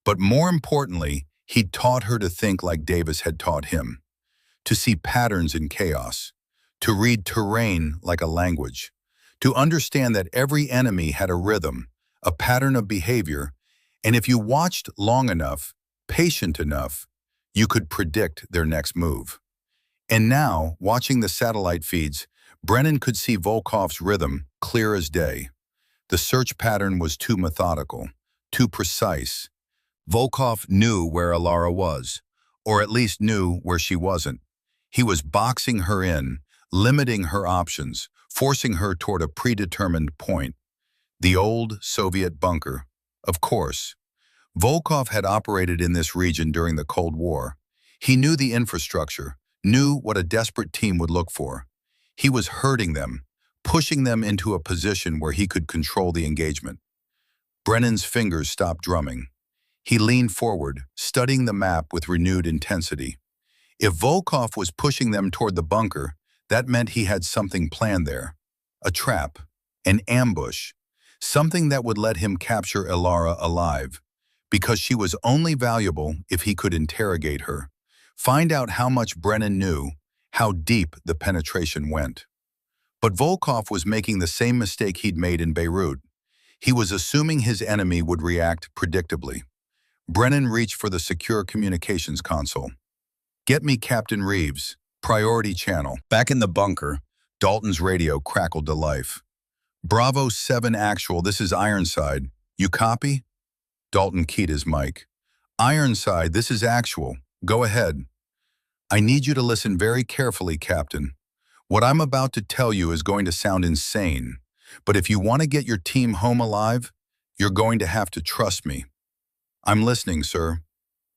But more importantly, he'd taught her to think like Davis had taught him, to see patterns in chaos, to read terrain like a language, to understand that every enemy had a rhythm, a pattern of behavior, and if you watched long enough, patient enough, you could predict their next move. And now, watching the satellite feeds, Brennan could see Volkov's rhythm clear as day. The search pattern was too methodical, too precise. Volkov knew where Ilara was, or at least knew where she wasn't. He was boxing her in, limiting her options, forcing her toward a predetermined point. The old Soviet bunker. Of course. Volkov had operated in this region during the Cold War. He knew the infrastructure, knew what a desperate team would look for. He was herding them, pushing them into a position where he could control the engagement. Brennan's fingers stopped drumming. He leaned forward, studying the map with renewed intensity. If Volkov was pushing them toward the bunker, that meant he had something planned there. A trap, an ambush, something that would let him capture Ilara alive, because she was only valuable if he could interrogate her, find out how much Brennan knew, how deep the penetration went. But Volkov was making the same mistake he'd made in Beirut. He was assuming his enemy would react predictably. Brennan reached for the secure communications console. "Get me Captain Reeves, priority channel." Back in the bunker, Dalton's radio crackled to life. "Bravo 7 actual, this is Ironside. You copy?" Dalton keyed his mic. "Ironside, this is actual. Go ahead." "I need you to listen very carefully, Captain. What I'm about to tell you is going to sound insane, but if you want to get your team home alive, you're going to have to trust me." "I'm listening, sir."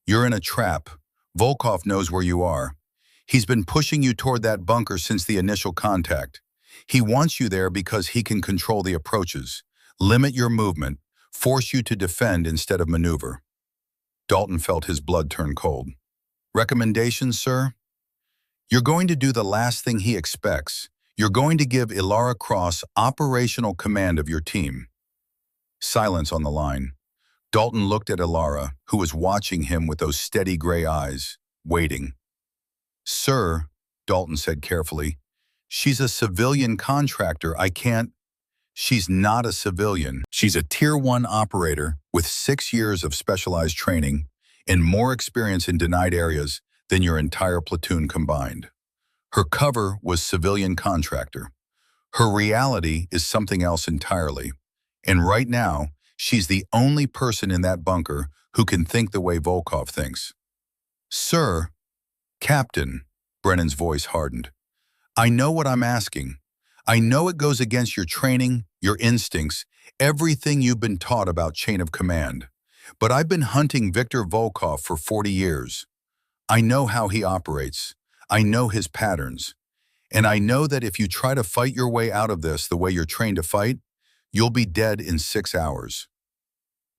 "You're in a trap. Volkov knows where you are. He's been pushing you toward that bunker since the initial contact. He wants you there because he can control the approaches, limit your movement, force you to defend instead of maneuver." Dalton felt his blood turn cold. "Recommendations, sir?" "You're going to do the last thing he expects. You're going to give Ilara Cross operational command of your team." Silence on the line. Dalton looked at Ilara, who was watching him with those steady gray eyes, waiting. "Sir," Dalton said carefully, "she's a civilian contractor. I can't—" "She's not a civilian. She's a Tier 1 operator with 6 years of specialized training and more experience in denied areas than your entire platoon combined. Her cover was civilian contractor. Her reality is something else entirely. And right now, she's the only person in that bunker who can think the way Volkov thinks." "Sir," "Captain," Brennan's voice hardened. "I know what I'm asking. I know it goes against your training, your instincts, everything you've been taught about chain of command. But I've been hunting Viktor Volkov for 40 years. I know how he operates. I know his patterns. And I know that if you try to fight your way out of this the way you're trained to fight, you'll be dead in 6 hours."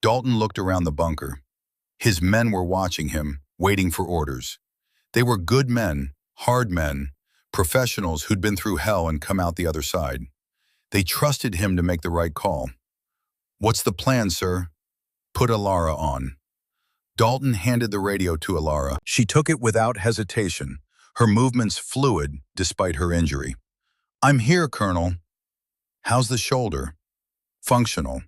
Dalton looked around the bunker. His men were watching him, waiting for orders. They were good men, hard men, professionals who'd been through hell and come out the other side. They trusted him to make the right call. "What's the plan, sir?" "Put Alara on." Dalton handed the radio to Alara. She took it without hesitation, her movements fluid despite her injury. "I'm here, Colonel." "How's the shoulder?" "Functional."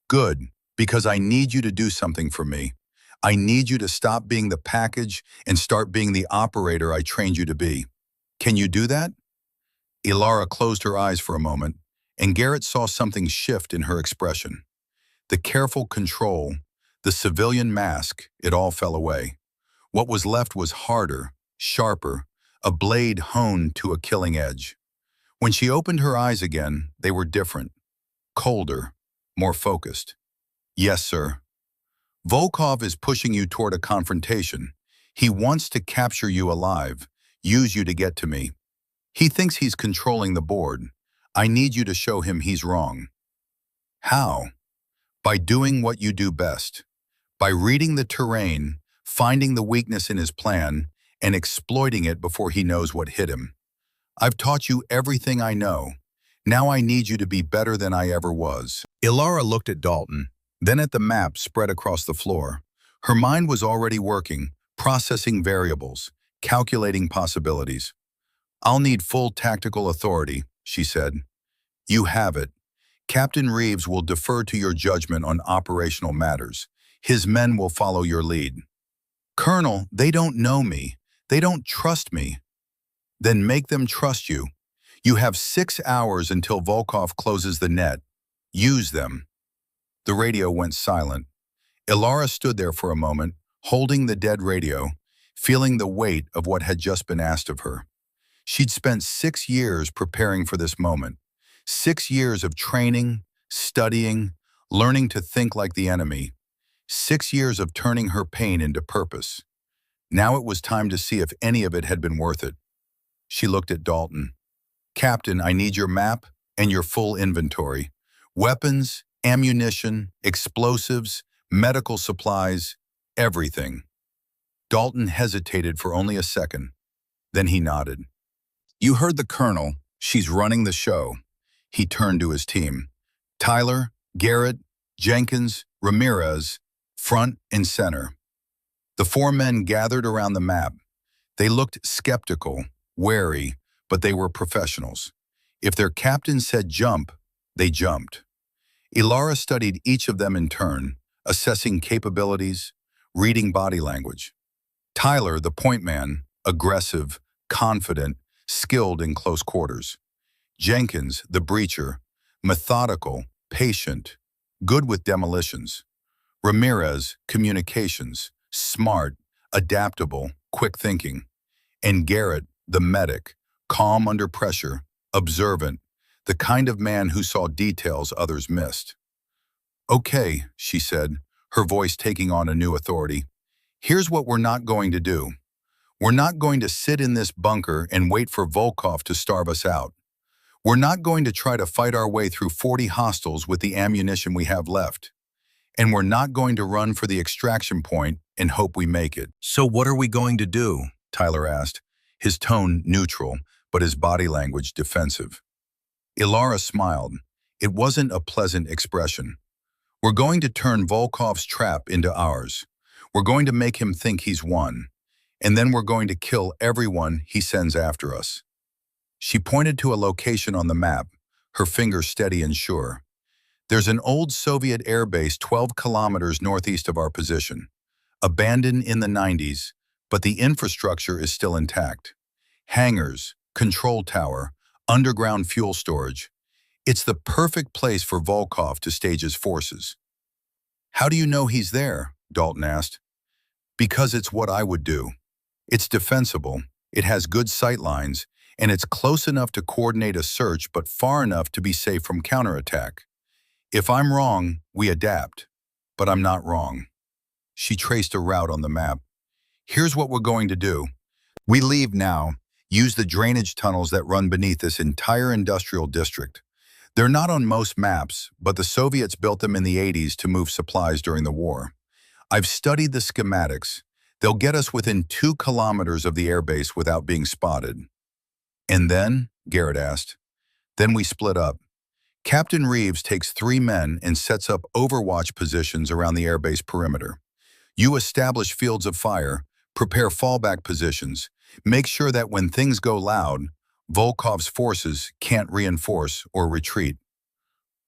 "Good, because I need you to do something for me. I need you to stop being the package and start being the operator I trained you to be. Can you do that?" Ilara closed her eyes for a moment, and Garrett saw something shift in her expression. The careful control, the civilian mask, it all fell away. What was left was harder, sharper, a blade honed to a killing edge. When she opened her eyes again, they were different, colder, more focused. "Yes, sir." "Volkov is pushing you toward a confrontation. He wants to capture you alive, use you to get to me. He thinks he's controlling the board. I need you to show him he's wrong." "How?" "By doing what you do best. By reading the terrain, finding the weakness in his plan, and exploiting it before he knows what hit him. I've taught you everything I know. Now I need you to be better than I ever was." Ilara looked at Dalton, then at the map spread across the floor. Her mind was already working, processing variables, calculating possibilities. "I'll need full tactical authority," she said. "You have it. Captain Reeves will defer to your judgment on operational matters. His men will follow your lead." "Colonel, they don't know me. They don't trust me." "Then make them trust you. You have 6 hours until Volkov closes the net. Use them." The radio went silent. Ilara stood there for a moment, holding the dead radio, feeling the weight of what had just been asked of her. She'd spent 6 years preparing for this moment. 6 years of training, studying, learning to think like the enemy. 6 years of turning her pain into purpose. Now it was time to see if any of it had been worth it. She looked at Dalton. "Captain, I need your map and your full inventory. Weapons, ammunition, explosives, medical supplies, everything." Dalton hesitated for only a second. Then he nodded. "You heard the Colonel. She's running the show." He turned to his team. "Tyler, Garrett, Jenkins, Ramirez, front and center." The 4 men gathered around the map. They looked skeptical, wary, but they were professionals. If their captain said jump, they jumped. Ilara studied each of them in turn, assessing capabilities, reading body language. Tyler, the point man, aggressive, confident, skilled in close quarters. Jenkins, the breacher, methodical, patient, good with demolitions. Ramirez, communications, smart, adaptable, quick thinking. And Garrett, the medic, calm under pressure, observant, the kind of man who saw details others missed. "Okay," she said, her voice taking on a new authority. "Here's what we're not going to do. We're not going to sit in this bunker and wait for Volkov to starve us out. We're not going to try to fight our way through 40 hostiles with the ammunition we have left. And we're not going to run for the extraction point and hope we make it." "So what are we going to do?" Tyler asked, his tone neutral, but his body language defensive. Ilara smiled. It wasn't a pleasant expression. "We're going to turn Volkov's trap into ours. We're going to make him think he's won. And then we're going to kill everyone he sends after us." She pointed to a location on the map, her finger steady and sure. "There's an old Soviet airbase 12 kilometers northeast of our position. Abandoned in the 90s, but the infrastructure is still intact. Hangars, control tower, underground fuel storage. It's the perfect place for Volkov to stage his forces." "How do you know he's there?" Dalton asked. "Because it's what I would do. It's defensible, it has good sight lines, and it's close enough to coordinate a search but far enough to be safe from counterattack. If I'm wrong, we adapt. But I'm not wrong." She traced a route on the map. "Here's what we're going to do. We leave now, use the drainage tunnels that run beneath this entire industrial district. They're not on most maps, but the Soviets built them in the 80s to move supplies during the war. I've studied the schematics. They'll get us within 2 kilometers of the airbase without being spotted. And then, Garrett asked. Then we split up. Captain Reeves takes 3 men and sets up overwatch positions around the airbase perimeter. You establish fields of fire, prepare fallback positions, make sure that when things go loud, Volkov's forces can't reinforce or retreat.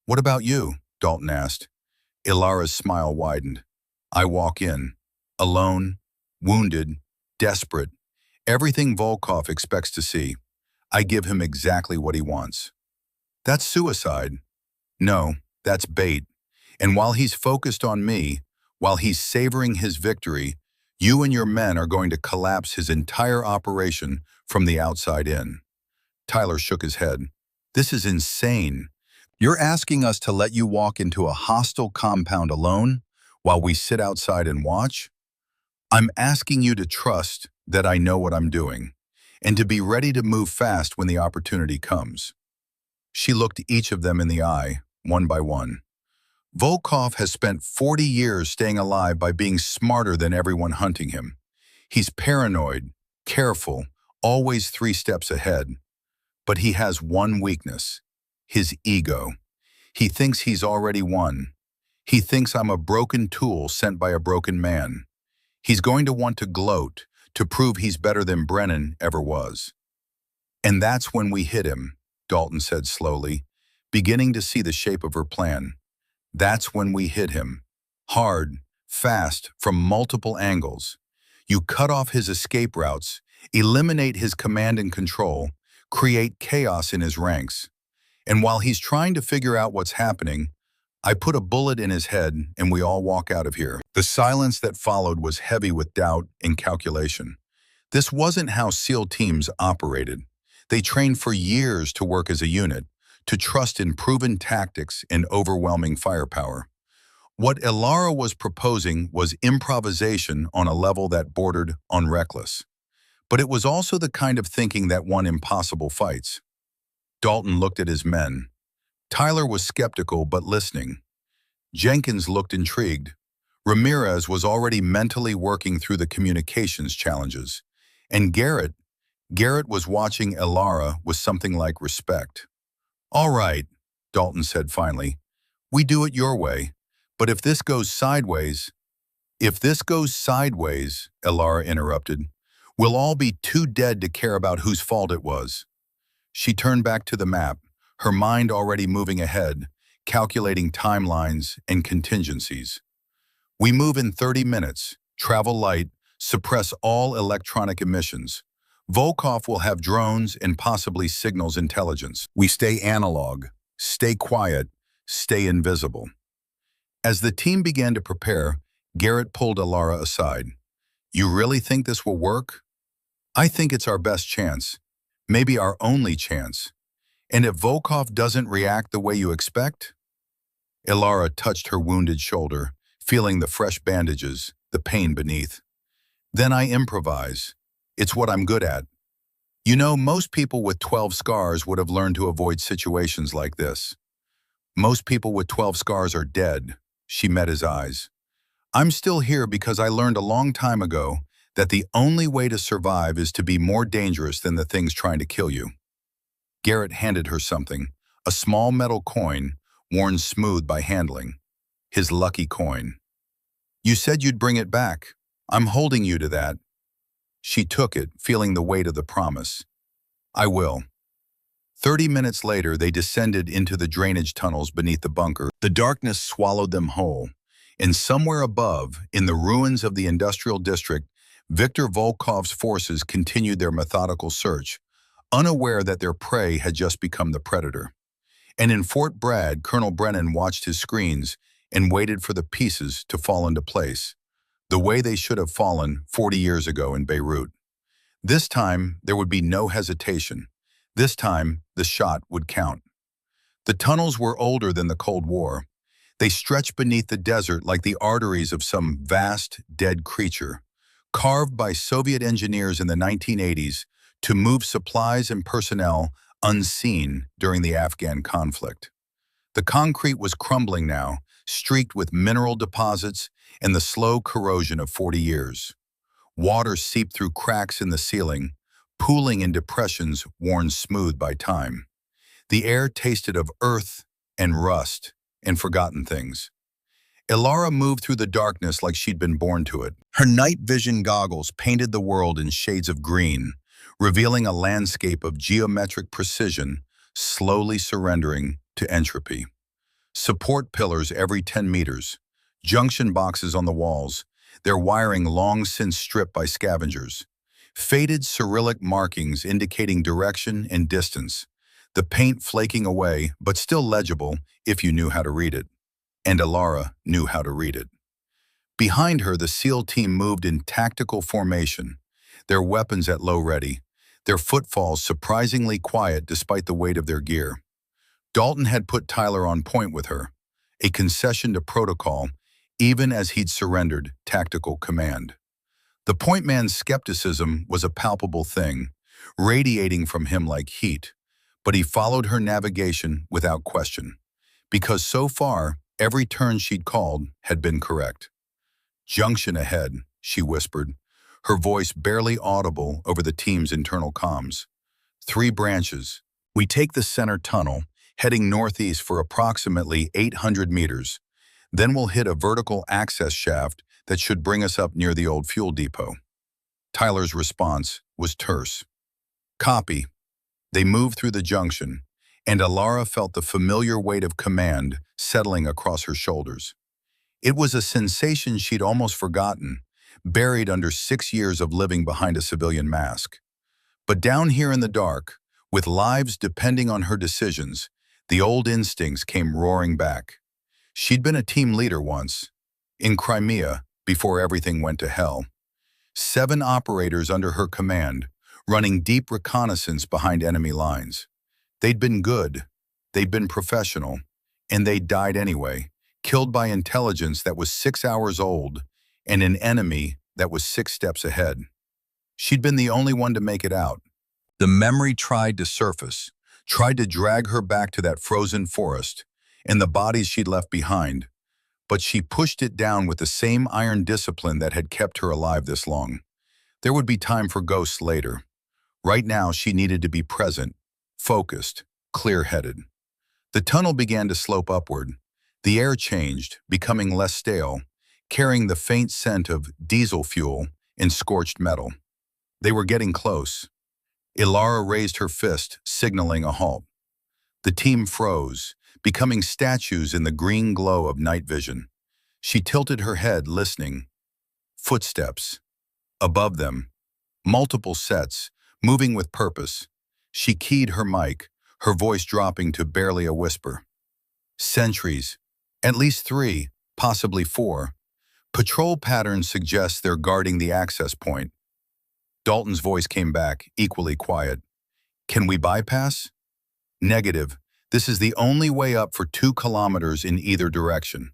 What about you? Dalton asked. Ilara's smile widened. I walk in, alone, wounded, desperate, everything Volkov expects to see. I give him exactly what he wants. That's suicide. No, that's bait. And while he's focused on me, while he's savoring his victory, you and your men are going to collapse his entire operation from the outside in. Tyler shook his head. This is insane. You're asking us to let you walk into a hostile compound alone while we sit outside and watch? I'm asking you to trust that I know what I'm doing and to be ready to move fast when the opportunity comes. She looked each of them in the eye, one by one. Volkov has spent 40 years staying alive by being smarter than everyone hunting him. He's paranoid, careful, always 3 steps ahead. But he has one weakness, his ego. He thinks he's already won. He thinks I'm a broken tool sent by a broken man. He's going to want to gloat, to prove he's better than Brennan ever was. And that's when we hit him, Dalton said slowly, beginning to see the shape of her plan. That's when we hit him. Hard, fast, from multiple angles. You cut off his escape routes, eliminate his command and control, create chaos in his ranks. And while he's trying to figure out what's happening, I put a bullet in his head and we all walk out of here. The silence that followed was heavy with doubt and calculation. This wasn't how SEAL teams operated. They trained for years to work as a unit, to trust in proven tactics and overwhelming firepower. What Ilara was proposing was improvisation on a level that bordered on reckless. But it was also the kind of thinking that won impossible fights. Dalton looked at his men. Tyler was skeptical but listening. Jenkins looked intrigued. Ramirez was already mentally working through the communications challenges. And Garrett was watching Ilara with something like respect. All right, Dalton said finally. We do it your way. But if this goes sideways, Ilara interrupted, we'll all be too dead to care about whose fault it was. She turned back to the map, her mind already moving ahead, calculating timelines and contingencies. We move in 30 minutes, travel light, suppress all electronic emissions. Volkov will have drones and possibly signals intelligence. We stay analog, stay quiet, stay invisible. As the team began to prepare, Garrett pulled Ilara aside. You really think this will work? I think it's our best chance, maybe our only chance. And if Volkov doesn't react the way you expect? Ilara touched her wounded shoulder, feeling the fresh bandages, the pain beneath. Then I improvise. It's what I'm good at. You know, most people with 12 scars would have learned to avoid situations like this. Most people with 12 scars are dead. She met his eyes. I'm still here because I learned a long time ago that the only way to survive is to be more dangerous than the things trying to kill you. Garrett handed her something, a small metal coin, worn smooth by handling. His lucky coin. You said you'd bring it back. I'm holding you to that. She took it, feeling the weight of the promise. I will. 30 minutes later, they descended into the drainage tunnels beneath the bunker. The darkness swallowed them whole. And somewhere above, in the ruins of the industrial district, Viktor Volkov's forces continued their methodical search, unaware that their prey had just become the predator. And in Fort Bragg, Colonel Brennan watched his screens and waited for the pieces to fall into place, the way they should have fallen 40 years ago in Beirut. This time, there would be no hesitation. This time, the shot would count. The tunnels were older than the Cold War. They stretched beneath the desert like the arteries of some vast, dead creature, carved by Soviet engineers in the 1980s to move supplies and personnel unseen during the Afghan conflict. The concrete was crumbling now, streaked with mineral deposits and the slow corrosion of 40 years. Water seeped through cracks in the ceiling, pooling in depressions worn smooth by time. The air tasted of earth and rust and forgotten things. Ilara moved through the darkness like she'd been born to it. Her night vision goggles painted the world in shades of green, revealing a landscape of geometric precision, slowly surrendering to entropy. Support pillars every 10 meters, junction boxes on the walls, their wiring long since stripped by scavengers. Faded Cyrillic markings indicating direction and distance, the paint flaking away but still legible if you knew how to read it. And Ilara knew how to read it. Behind her, the SEAL team moved in tactical formation, their weapons at low ready, their footfalls surprisingly quiet despite the weight of their gear. Dalton had put Tyler on point with her, a concession to protocol, even as he'd surrendered tactical command. The point man's skepticism was a palpable thing, radiating from him like heat, but he followed her navigation without question, because so far, every turn she'd called had been correct. "Junction ahead," she whispered, her voice barely audible over the team's internal comms. "3 branches. We take the center tunnel, heading northeast for approximately 800 meters. Then we'll hit a vertical access shaft that should bring us up near the old fuel depot." Tyler's response was terse. "Copy." They moved through the junction, and Ilara felt the familiar weight of command settling across her shoulders. It was a sensation she'd almost forgotten, buried under 6 years of living behind a civilian mask. But down here in the dark, with lives depending on her decisions, the old instincts came roaring back. She'd been a team leader once, in Crimea, before everything went to hell. 7 operators under her command, running deep reconnaissance behind enemy lines. They'd been good, they'd been professional, and they'd died anyway, killed by intelligence that was 6 hours old and an enemy that was 6 steps ahead. She'd been the only one to make it out. The memory tried to surface, tried to drag her back to that frozen forest and the bodies she'd left behind, but she pushed it down with the same iron discipline that had kept her alive this long. There would be time for ghosts later. Right now, she needed to be present, focused, clear-headed. The tunnel began to slope upward. The air changed, becoming less stale, carrying the faint scent of diesel fuel and scorched metal. They were getting close. Ilara raised her fist, signaling a halt. The team froze, becoming statues in the green glow of night vision. She tilted her head, listening. Footsteps. Above them. Multiple sets, moving with purpose. She keyed her mic, her voice dropping to barely a whisper. Sentries. At least 3, possibly 4. Patrol patterns suggest they're guarding the access point. Dalton's voice came back, equally quiet. Can we bypass? Negative. This is the only way up for 2 kilometers in either direction.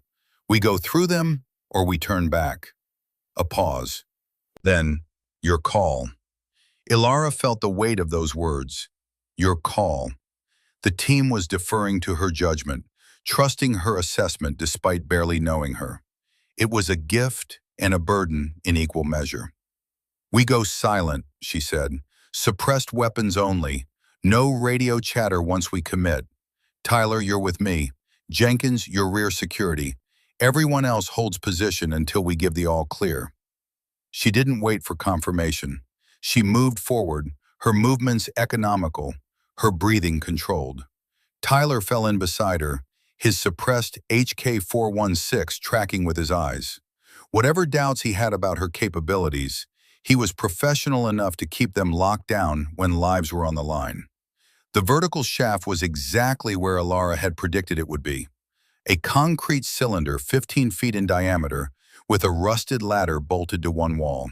We go through them, or we turn back. A pause. Then, your call. Ilara felt the weight of those words. Your call. The team was deferring to her judgment, trusting her assessment despite barely knowing her. It was a gift and a burden in equal measure. We go silent, she said. Suppressed weapons only. No radio chatter once we commit. Tyler, you're with me. Jenkins, you're rear security. Everyone else holds position until we give the all clear. She didn't wait for confirmation. She moved forward, her movements economical, her breathing controlled. Tyler fell in beside her, his suppressed HK-416 tracking with his eyes. Whatever doubts he had about her capabilities, he was professional enough to keep them locked down when lives were on the line. The vertical shaft was exactly where Ilara had predicted it would be. A concrete cylinder 15 feet in diameter with a rusted ladder bolted to one wall.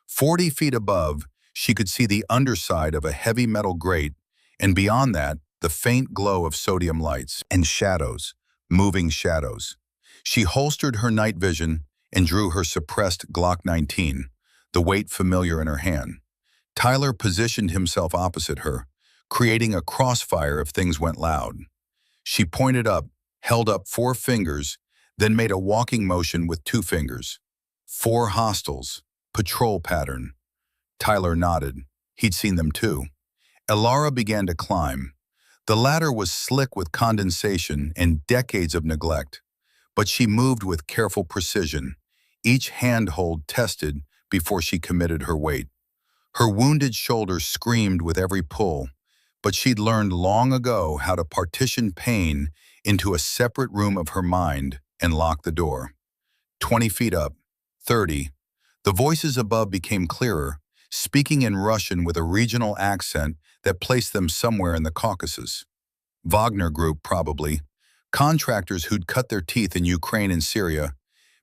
40 feet above, she could see the underside of a heavy metal grate, and beyond that, the faint glow of sodium lights and shadows, moving shadows. She holstered her night vision and drew her suppressed Glock 19, the weight familiar in her hand. Tyler positioned himself opposite her, creating a crossfire if things went loud. She pointed up, held up 4 fingers, then made a walking motion with 2 fingers. 4 hostiles, patrol pattern. Tyler nodded. He'd seen them too. Ilara began to climb. The ladder was slick with condensation and decades of neglect, but she moved with careful precision, each handhold tested before she committed her weight. Her wounded shoulder screamed with every pull, but she'd learned long ago how to partition pain into a separate room of her mind and lock the door. 20 feet up, 30. The voices above became clearer, speaking in Russian with a regional accent that placed them somewhere in the Caucasus. Wagner Group, probably. Contractors who'd cut their teeth in Ukraine and Syria,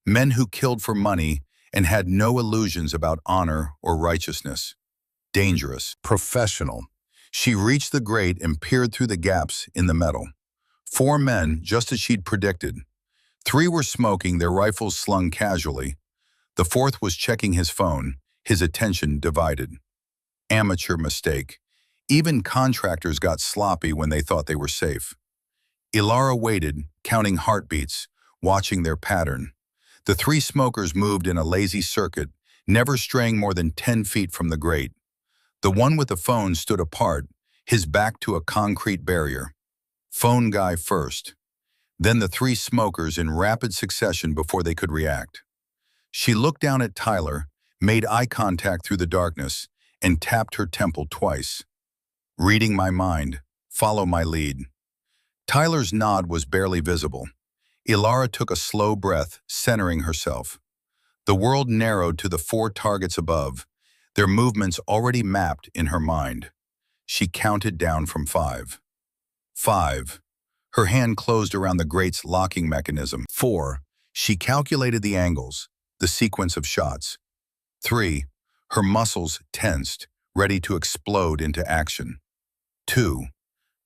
men who killed for money and had no illusions about honor or righteousness. Dangerous. Professional. She reached the grate and peered through the gaps in the metal. 4 men, just as she'd predicted. 3 were smoking, their rifles slung casually. The 4th was checking his phone, his attention divided. Amateur mistake. Even contractors got sloppy when they thought they were safe. Ilara waited, counting heartbeats, watching their pattern. The 3 smokers moved in a lazy circuit, never straying more than 10 feet from the grate. The one with the phone stood apart, his back to a concrete barrier. Phone guy first. Then the 3 smokers in rapid succession before they could react. She looked down at Tyler, made eye contact through the darkness, and tapped her temple twice. Reading my mind, follow my lead. Tyler's nod was barely visible. Ilara took a slow breath, centering herself. The world narrowed to the 4 targets above, their movements already mapped in her mind. She counted down from 5. 5. Her hand closed around the grate's locking mechanism. 4. She calculated the angles, the sequence of shots. 3. Her muscles tensed, ready to explode into action. 2.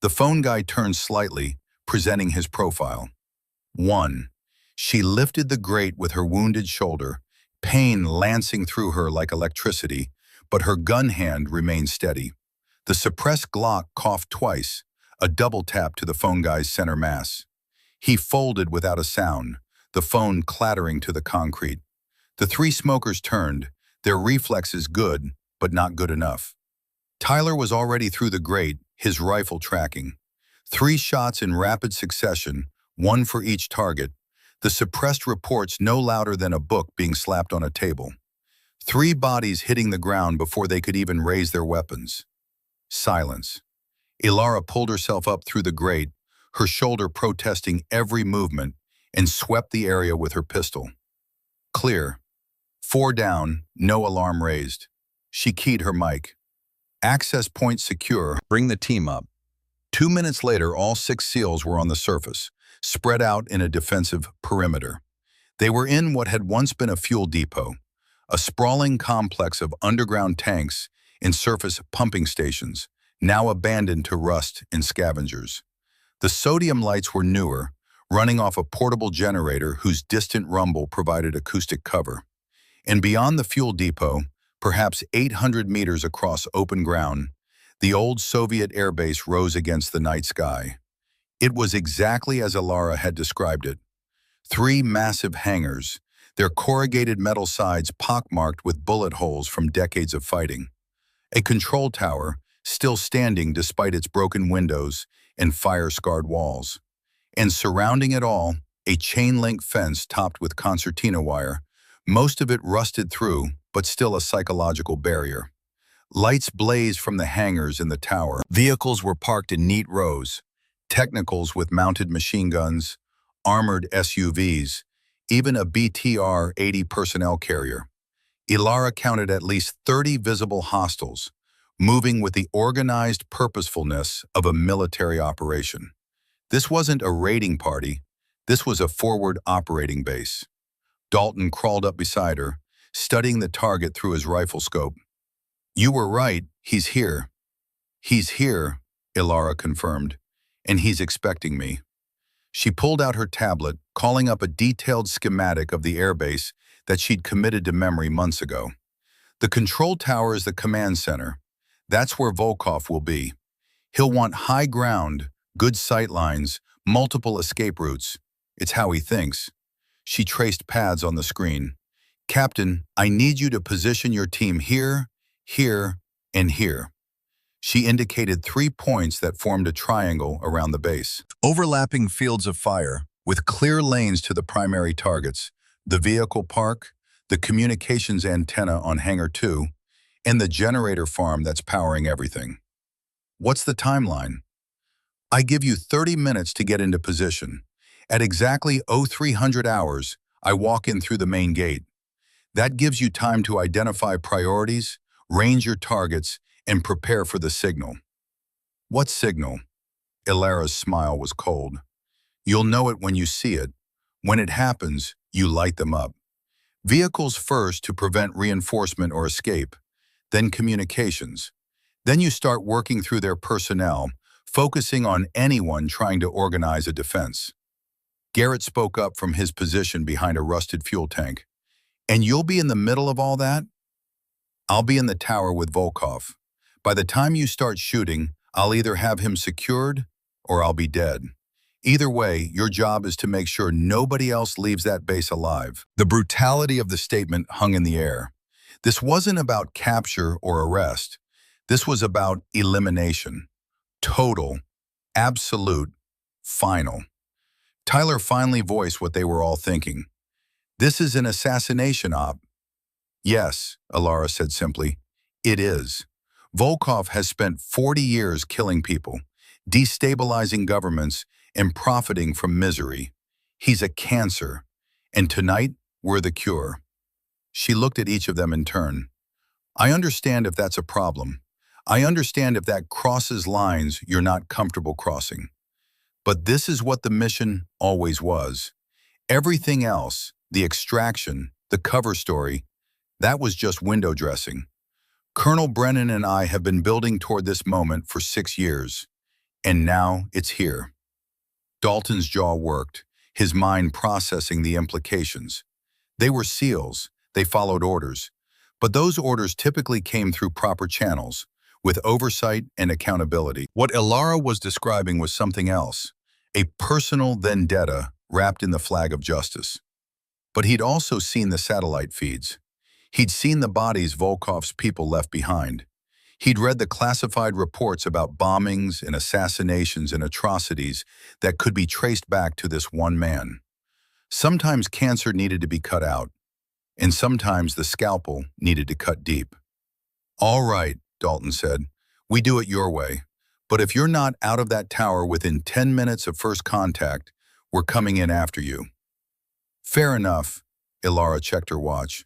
The phone guy turned slightly, presenting his profile. 1. She lifted the grate with her wounded shoulder, pain lancing through her like electricity, but her gun hand remained steady. The suppressed Glock coughed twice, a double tap to the phone guy's center mass. He folded without a sound, the phone clattering to the concrete. The 3 smokers turned, their reflexes good, but not good enough. Tyler was already through the grate, his rifle tracking. 3 shots in rapid succession, 1 for each target, the suppressed reports no louder than a book being slapped on a table. 3 bodies hitting the ground before they could even raise their weapons. Silence. Ilara pulled herself up through the grate, her shoulder protesting every movement, and swept the area with her pistol. Clear. 4 down, no alarm raised. She keyed her mic. Access point secure. Bring the team up. 2 minutes later, all 6 SEALs were on the surface, spread out in a defensive perimeter. They were in what had once been a fuel depot, a sprawling complex of underground tanks and surface pumping stations, now abandoned to rust and scavengers. The sodium lights were newer, running off a portable generator whose distant rumble provided acoustic cover. And beyond the fuel depot, perhaps 800 meters across open ground, the old Soviet airbase rose against the night sky. It was exactly as Ilara had described it. 3 massive hangars, their corrugated metal sides pockmarked with bullet holes from decades of fighting. A control tower, still standing despite its broken windows and fire-scarred walls. And surrounding it all, a chain-link fence topped with concertina wire, most of it rusted through, but still a psychological barrier. Lights blazed from the hangars in the tower. Vehicles were parked in neat rows. Technicals with mounted machine guns, armored SUVs, even a BTR-80 personnel carrier. Ilara counted at least 30 visible hostiles, moving with the organized purposefulness of a military operation. This wasn't a raiding party. This was a forward operating base. Dalton crawled up beside her, studying the target through his rifle scope. "You were right, he's here." "He's here," Ilara confirmed, "and he's expecting me." She pulled out her tablet, calling up a detailed schematic of the airbase that she'd committed to memory months ago. The control tower is the command center. That's where Volkov will be. He'll want high ground, good sight lines, multiple escape routes. It's how he thinks. She traced paths on the screen. "Captain, I need you to position your team here, here, And here, she indicated 3 points that formed a triangle around the base. Overlapping fields of fire, with clear lanes to the primary targets, the vehicle park, the communications antenna on Hangar 2, and the generator farm that's powering everything. What's the timeline? I give you 30 minutes to get into position. At exactly 0300 hours, I walk in through the main gate. That gives you time to identify priorities, range your targets, and prepare for the signal. What signal? Ilara's smile was cold. You'll know it when you see it. When it happens, you light them up. Vehicles first to prevent reinforcement or escape, then communications. Then you start working through their personnel, focusing on anyone trying to organize a defense. Garrett spoke up from his position behind a rusted fuel tank. And you'll be in the middle of all that? I'll be in the tower with Volkov. By the time you start shooting, I'll either have him secured or I'll be dead. Either way, your job is to make sure nobody else leaves that base alive. The brutality of the statement hung in the air. This wasn't about capture or arrest. This was about elimination. Total, absolute, final. Tyler finally voiced what they were all thinking. This is an assassination op. Yes, Ilara said simply. It is. Volkov has spent 40 years killing people, destabilizing governments, and profiting from misery. He's a cancer. And tonight, we're the cure. She looked at each of them in turn. I understand if that's a problem. I understand if that crosses lines you're not comfortable crossing. But this is what the mission always was. Everything else, the extraction, the cover story, that was just window dressing. Colonel Brennan and I have been building toward this moment for 6 years, and now it's here. Dalton's jaw worked, his mind processing the implications. They were SEALs, they followed orders, but those orders typically came through proper channels, with oversight and accountability. What Ilara was describing was something else, a personal vendetta wrapped in the flag of justice. But he'd also seen the satellite feeds. He'd seen the bodies Volkov's people left behind. He'd read the classified reports about bombings and assassinations and atrocities that could be traced back to this one man. Sometimes cancer needed to be cut out, and sometimes the scalpel needed to cut deep. All right, Dalton said, we do it your way. But if you're not out of that tower within 10 minutes of first contact, we're coming in after you. Fair enough, Ilara checked her watch.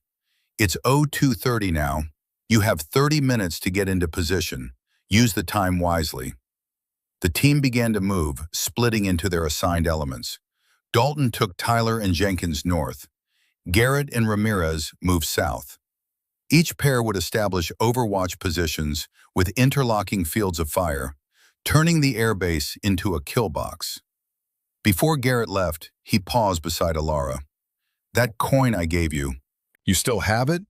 It's 02:30 now. You have 30 minutes to get into position. Use the time wisely. The team began to move, splitting into their assigned elements. Dalton took Tyler and Jenkins north. Garrett and Ramirez moved south. Each pair would establish overwatch positions with interlocking fields of fire, turning the airbase into a kill box. Before Garrett left, he paused beside Ilara. That coin I gave you, you still have it?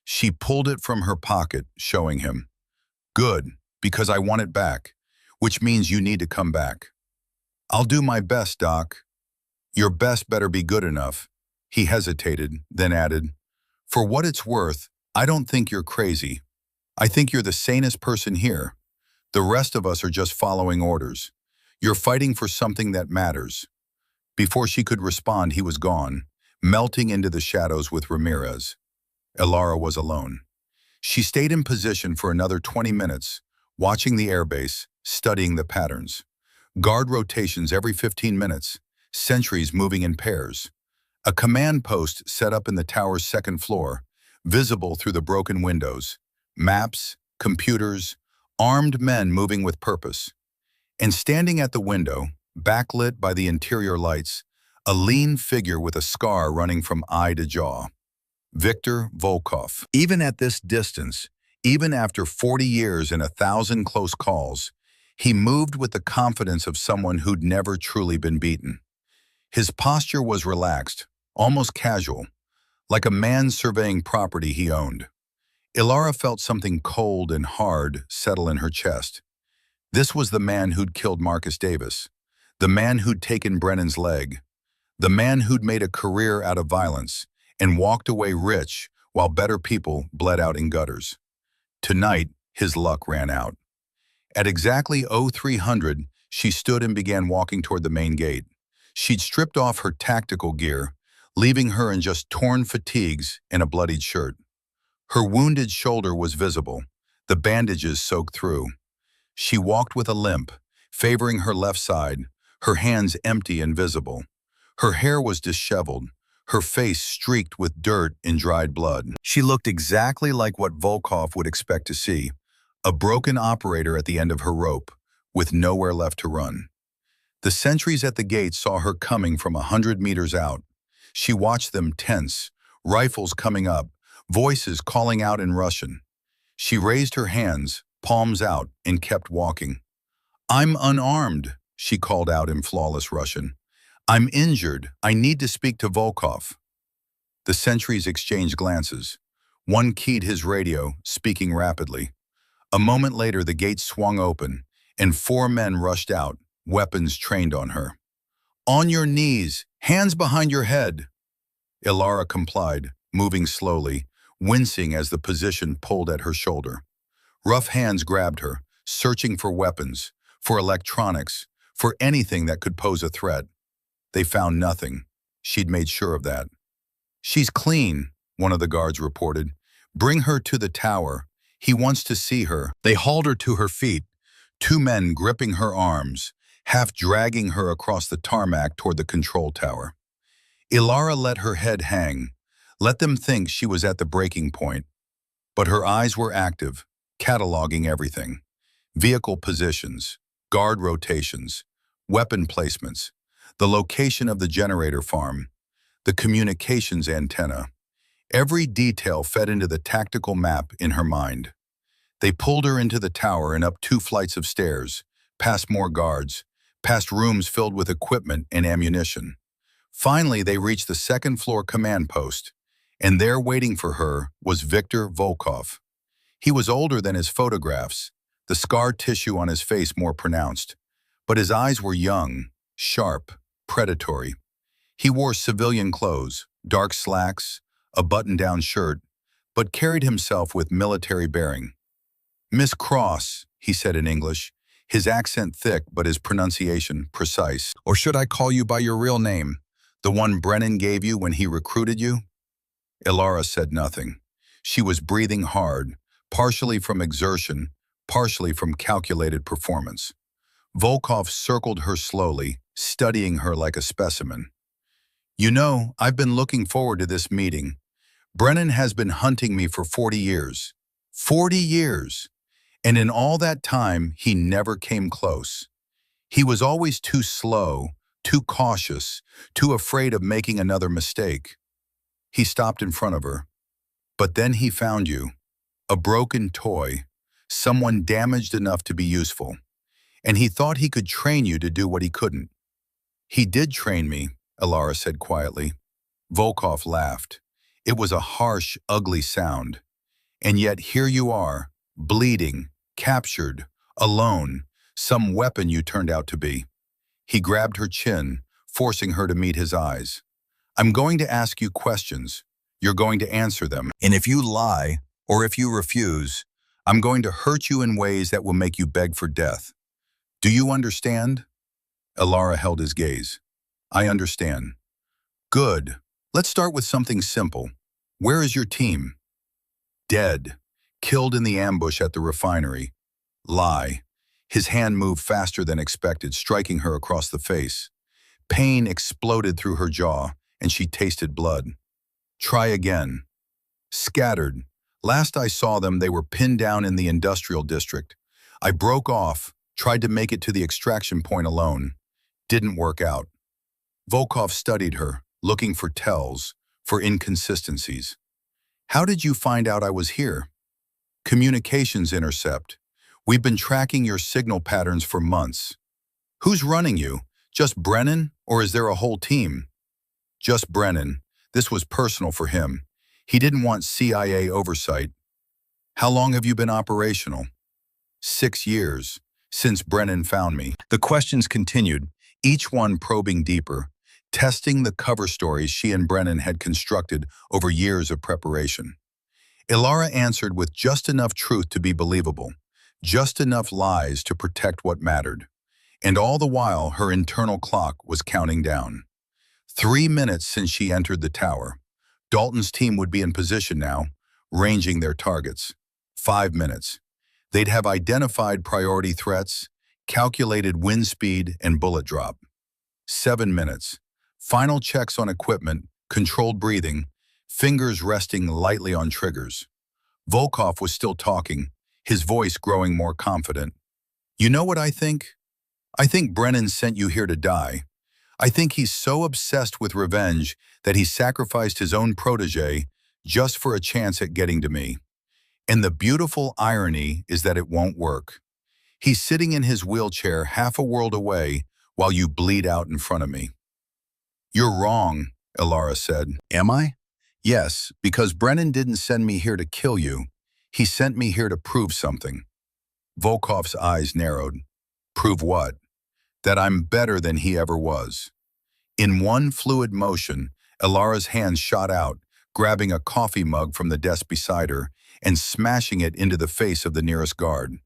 She pulled it from her pocket, showing him. Good, because I want it back, which means you need to come back. I'll do my best, Doc. Your best better be good enough. He hesitated, then added, for what it's worth, I don't think you're crazy. I think you're the sanest person here. The rest of us are just following orders. You're fighting for something that matters. Before she could respond, he was gone, melting into the shadows with Ramirez. Ilara was alone. She stayed in position for another 20 minutes, watching the airbase, studying the patterns. Guard rotations every 15 minutes, sentries moving in pairs. A command post set up in the tower's second floor, visible through the broken windows. Maps, computers, armed men moving with purpose. And standing at the window, backlit by the interior lights, a lean figure with a scar running from eye to jaw. Viktor Volkov. Even at this distance, even after 40 years and 1,000 close calls, he moved with the confidence of someone who'd never truly been beaten. His posture was relaxed, almost casual, like a man surveying property he owned. Ilara felt something cold and hard settle in her chest. This was the man who'd killed Marcus Davis, the man who'd taken Brennan's leg, the man who'd made a career out of violence and walked away rich while better people bled out in gutters. Tonight, his luck ran out. At exactly 0300, she stood and began walking toward the main gate. She'd stripped off her tactical gear, leaving her in just torn fatigues and a bloodied shirt. Her wounded shoulder was visible, the bandages soaked through. She walked with a limp, favoring her left side, her hands empty and visible. Her hair was disheveled, her face streaked with dirt and dried blood. She looked exactly like what Volkov would expect to see, a broken operator at the end of her rope, with nowhere left to run. The sentries at the gate saw her coming from 100 meters out. She watched them tense, rifles coming up, voices calling out in Russian. She raised her hands, palms out, and kept walking. "I'm unarmed," she called out in flawless Russian. "I'm injured. I need to speak to Volkov." The sentries exchanged glances. One keyed his radio, speaking rapidly. A moment later, the gate swung open, and 4 men rushed out, weapons trained on her. "On your knees, hands behind your head." Ilara complied, moving slowly, wincing as the position pulled at her shoulder. Rough hands grabbed her, searching for weapons, for electronics, for anything that could pose a threat. They found nothing. She'd made sure of that. "She's clean," one of the guards reported. "Bring her to the tower. He wants to see her." They hauled her to her feet, 2 men gripping her arms, half dragging her across the tarmac toward the control tower. Ilara let her head hang, let them think she was at the breaking point. But her eyes were active, cataloging everything. Vehicle positions, guard rotations, weapon placements, the location of the generator farm, the communications antenna. Every detail fed into the tactical map in her mind. They pulled her into the tower and up 2 flights of stairs, past more guards, past rooms filled with equipment and ammunition. Finally, they reached the 2nd-floor command post, and there waiting for her was Viktor Volkov. He was older than his photographs, the scar tissue on his face more pronounced, but his eyes were young, sharp, predatory. He wore civilian clothes, dark slacks, a button-down shirt, but carried himself with military bearing. "Miss Cross," he said in English, his accent thick but his pronunciation precise. "Or should I call you by your real name, the one Brennan gave you when he recruited you?" Ilara said nothing. She was breathing hard, partially from exertion, partially from calculated performance. Volkov circled her slowly, studying her like a specimen. "You know, I've been looking forward to this meeting. Brennan has been hunting me for 40 years. 40 years! And in all that time, he never came close. He was always too slow, too cautious, too afraid of making another mistake." He stopped in front of her. "But then he found you. A broken toy, someone damaged enough to be useful. And he thought he could train you to do what he couldn't." "He did train me," Ilara said quietly. Volkov laughed. It was a harsh, ugly sound. "And yet here you are, bleeding, captured, alone, some weapon you turned out to be." He grabbed her chin, forcing her to meet his eyes. "I'm going to ask you questions. You're going to answer them. And if you lie, or if you refuse, I'm going to hurt you in ways that will make you beg for death. Do you understand?" Ilara held his gaze. "I understand." "Good. Let's start with something simple. Where is your team?" "Dead. Killed in the ambush at the refinery." "Lie." His hand moved faster than expected, striking her across the face. Pain exploded through her jaw, and she tasted blood. "Try again." "Scattered. Last I saw them, they were pinned down in the industrial district. I broke off, tried to make it to the extraction point alone. Didn't work out." Volkov studied her, looking for tells, for inconsistencies. "How did you find out I was here?" "Communications intercept. We've been tracking your signal patterns for months." "Who's running you? Just Brennan, or is there a whole team?" "Just Brennan. This was personal for him. He didn't want CIA oversight." "How long have you been operational?" 6 years, since Brennan found me." The questions continued, each one probing deeper, testing the cover stories she and Brennan had constructed over years of preparation. Ilara answered with just enough truth to be believable, just enough lies to protect what mattered. And all the while, her internal clock was counting down. 3 minutes since she entered the tower. Dalton's team would be in position now, ranging their targets. 5 minutes. They'd have identified priority threats, calculated wind speed and bullet drop. 7 minutes. Final checks on equipment, controlled breathing, fingers resting lightly on triggers. Volkov was still talking, his voice growing more confident. You know what I think? I think Brennan sent you here to die. I think he's so obsessed with revenge that he sacrificed his own protege just for a chance at getting to me. And the beautiful irony is that it won't work. He's sitting in his wheelchair half a world away while you bleed out in front of me. You're wrong, Ilara said. Am I? Yes, because Brennan didn't send me here to kill you. He sent me here to prove something. Volkov's eyes narrowed. Prove what? That I'm better than he ever was. In one fluid motion, Ilara's hands shot out, grabbing a coffee mug from the desk beside her and smashing it into the face of the nearest guard.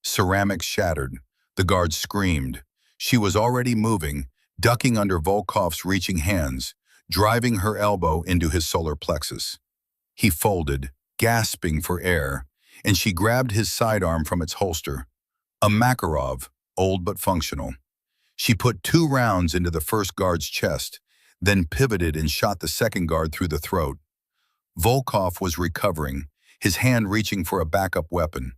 Ceramics shattered. The guard screamed. She was already moving, ducking under Volkov's reaching hands, driving her elbow into his solar plexus. He folded, gasping for air, and she grabbed his sidearm from its holster. A Makarov, old but functional. She put 2 rounds into the first guard's chest, then pivoted and shot the second guard through the throat. Volkov was recovering, his hand reaching for a backup weapon.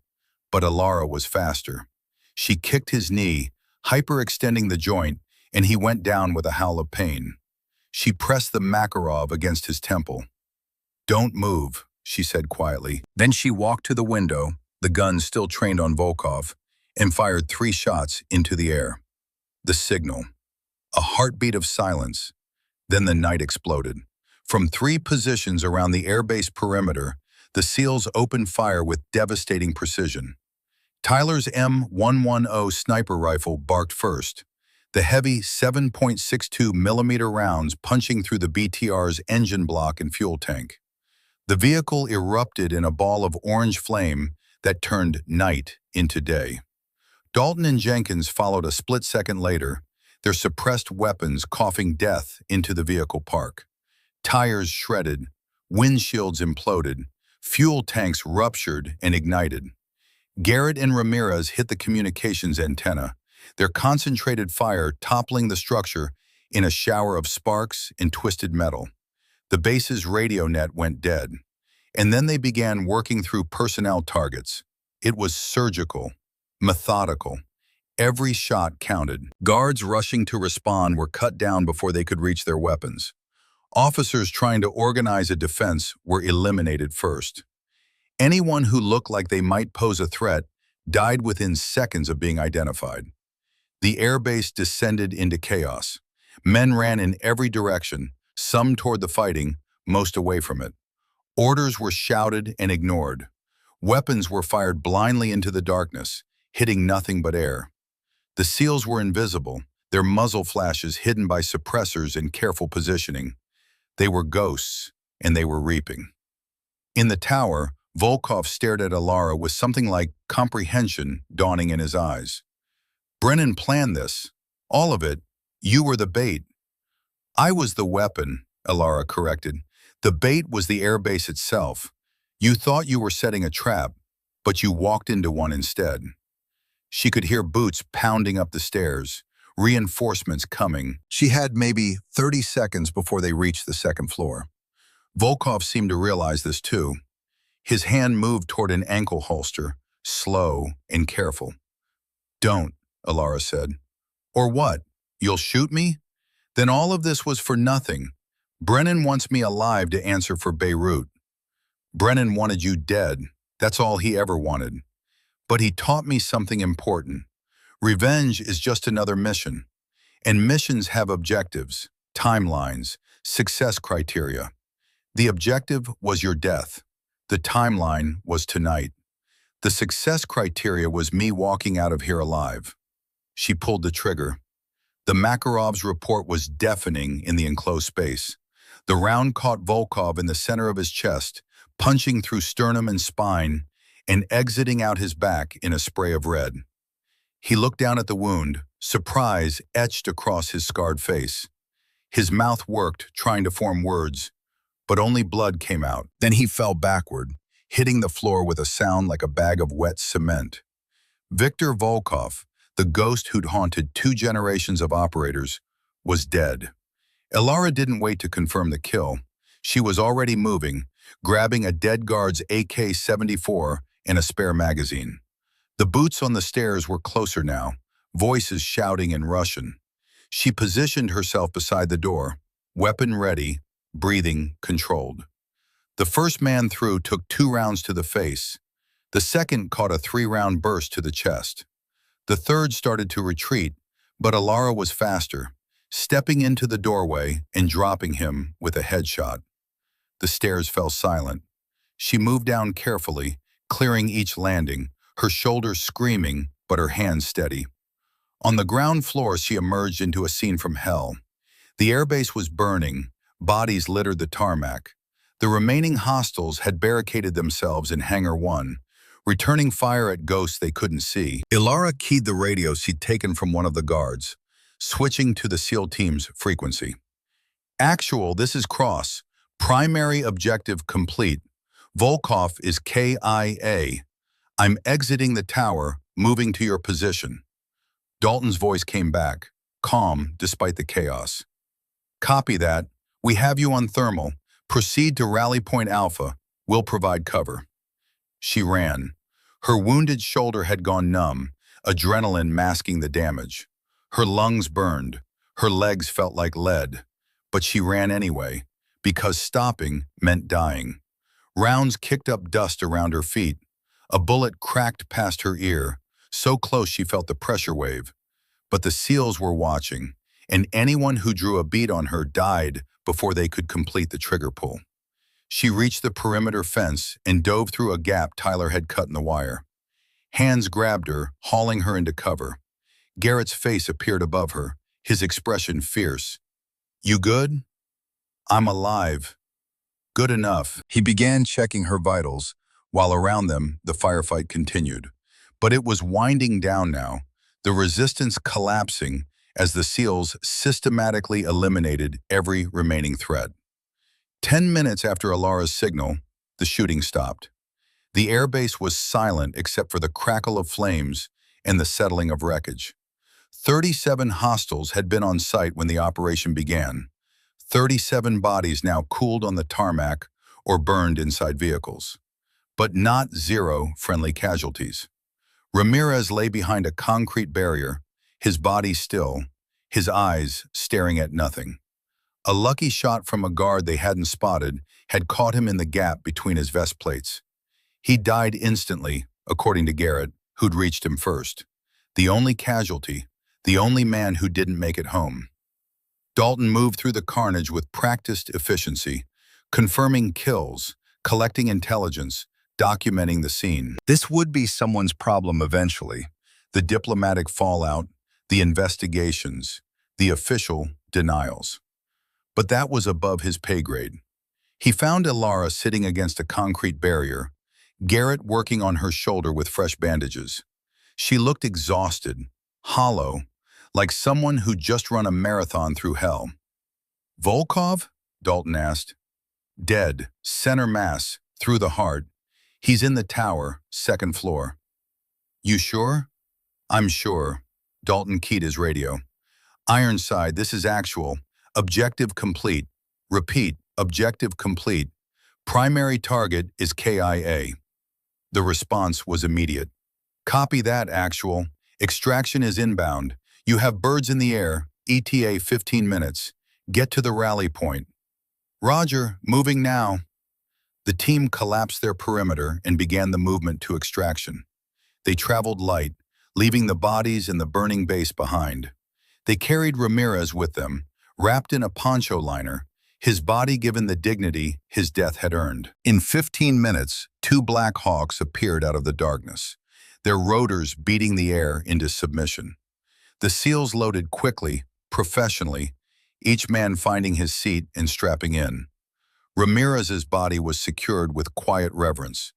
But Ilara was faster. She kicked his knee, hyperextending the joint, and he went down with a howl of pain. She pressed the Makarov against his temple. Don't move, she said quietly. Then she walked to the window, the gun still trained on Volkov, and fired 3 shots into the air. The signal. A heartbeat of silence. Then the night exploded. From 3 positions around the airbase perimeter, the SEALs opened fire with devastating precision. Tyler's M110 sniper rifle barked first, the heavy 7.62 millimeter rounds punching through the BTR's engine block and fuel tank. The vehicle erupted in a ball of orange flame that turned night into day. Dalton and Jenkins followed a split second later, their suppressed weapons coughing death into the vehicle park. Tires shredded, windshields imploded, fuel tanks ruptured and ignited. Garrett and Ramirez hit the communications antenna, their concentrated fire toppling the structure in a shower of sparks and twisted metal. The base's radio net went dead, and then they began working through personnel targets. It was surgical, methodical. Every shot counted. Guards rushing to respond were cut down before they could reach their weapons. Officers trying to organize a defense were eliminated first. Anyone who looked like they might pose a threat died within seconds of being identified. The airbase descended into chaos. Men ran in every direction, some toward the fighting, most away from it. Orders were shouted and ignored. Weapons were fired blindly into the darkness, hitting nothing but air. The SEALs were invisible, their muzzle flashes hidden by suppressors and careful positioning. They were ghosts, and they were reaping. In the tower, Volkov stared at Ilara with something like comprehension dawning in his eyes. Brennan planned this. All of it. You were the bait. I was the weapon, Ilara corrected. The bait was the airbase itself. You thought you were setting a trap, but you walked into one instead. She could hear boots pounding up the stairs, reinforcements coming. She had maybe 30 seconds before they reached the second floor. Volkov seemed to realize this too. His hand moved toward an ankle holster, slow and careful. Don't, Ilara said. Or what? You'll shoot me? Then all of this was for nothing. Brennan wants me alive to answer for Beirut. Brennan wanted you dead. That's all he ever wanted. But he taught me something important. Revenge is just another mission. And missions have objectives, timelines, success criteria. The objective was your death. The timeline was tonight. The success criteria was me walking out of here alive. She pulled the trigger. The Makarov's report was deafening in the enclosed space. The round caught Volkov in the center of his chest, punching through sternum and spine and exiting out his back in a spray of red. He looked down at the wound, surprise etched across his scarred face. His mouth worked, trying to form words, but only blood came out. Then he fell backward, hitting the floor with a sound like a bag of wet cement. Viktor Volkov, the ghost who'd haunted 2 generations of operators, was dead. Ilara didn't wait to confirm the kill. She was already moving, grabbing a dead guard's AK-74 and a spare magazine. The boots on the stairs were closer now, voices shouting in Russian. She positioned herself beside the door, weapon ready, breathing controlled. The first man through took 2 rounds to the face. The second caught a 3-round burst to the chest. The third started to retreat, but Ilara was faster, stepping into the doorway and dropping him with a headshot. The stairs fell silent. She moved down carefully, clearing each landing, her shoulders screaming, but her hands steady. On the ground floor, she emerged into a scene from hell. The airbase was burning, bodies littered the tarmac. The remaining hostiles had barricaded themselves in Hangar 1, returning fire at ghosts they couldn't see. Ilara keyed the radio she'd taken from one of the guards, switching to the SEAL team's frequency. Actual, this is Cross. Primary objective complete. Volkov is KIA. I'm exiting the tower, moving to your position. Dalton's voice came back, calm despite the chaos. Copy that. We have you on thermal. Proceed to Rally Point Alpha. We'll provide cover. She ran. Her wounded shoulder had gone numb, adrenaline masking the damage. Her lungs burned. Her legs felt like lead. But she ran anyway, because stopping meant dying. Rounds kicked up dust around her feet. A bullet cracked past her ear, so close she felt the pressure wave. But the SEALs were watching, and anyone who drew a bead on her died before they could complete the trigger pull. She reached the perimeter fence and dove through a gap Tyler had cut in the wire. Hands grabbed her, hauling her into cover. Garrett's face appeared above her, his expression fierce. You good? I'm alive. Good enough. He began checking her vitals, while around them, the firefight continued. But it was winding down now, the resistance collapsing as the SEALs systematically eliminated every remaining threat. 10 minutes after Ilara's signal, the shooting stopped. The airbase was silent except for the crackle of flames and the settling of wreckage. 37 hostiles had been on site when the operation began. 37 bodies now cooled on the tarmac or burned inside vehicles. But not 0 friendly casualties. Ramirez lay behind a concrete barrier, his body still, his eyes staring at nothing. A lucky shot from a guard they hadn't spotted had caught him in the gap between his vest plates. He died instantly, according to Garrett, who'd reached him first. The only casualty, the only man who didn't make it home. Dalton moved through the carnage with practiced efficiency, confirming kills, collecting intelligence, documenting the scene. This would be someone's problem eventually. The diplomatic fallout, the investigations, the official denials. But that was above his pay grade. He found Ilara sitting against a concrete barrier, Garrett working on her shoulder with fresh bandages. She looked exhausted, hollow, like someone who'd just run a marathon through hell. Volkov? Dalton asked. Dead, center mass, through the heart. He's in the tower, 2nd floor. You sure? I'm sure. Dalton keyed his radio. Ironside, this is actual. Objective complete. Repeat, objective complete. Primary target is KIA. The response was immediate. Copy that, actual. Extraction is inbound. You have birds in the air, ETA 15 minutes. Get to the rally point. Roger, moving now. The team collapsed their perimeter and began the movement to extraction. They traveled light, leaving the bodies in the burning base behind. They carried Ramirez with them, wrapped in a poncho liner, his body given the dignity his death had earned. In 15 minutes, 2 Black Hawks appeared out of the darkness, their rotors beating the air into submission. The SEALs loaded quickly, professionally, each man finding his seat and strapping in. Ramirez's body was secured with quiet reverence.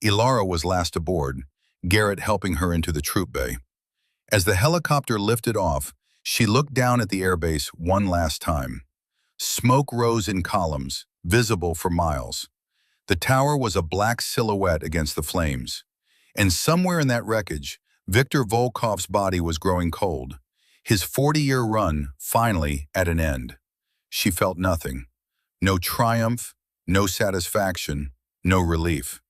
Ilara was last aboard, Garrett helping her into the troop bay. As the helicopter lifted off, she looked down at the airbase one last time. Smoke rose in columns, visible for miles. The tower was a black silhouette against the flames. And somewhere in that wreckage, Viktor Volkov's body was growing cold. His 40-year run finally at an end. She felt nothing. No triumph, no satisfaction, no relief.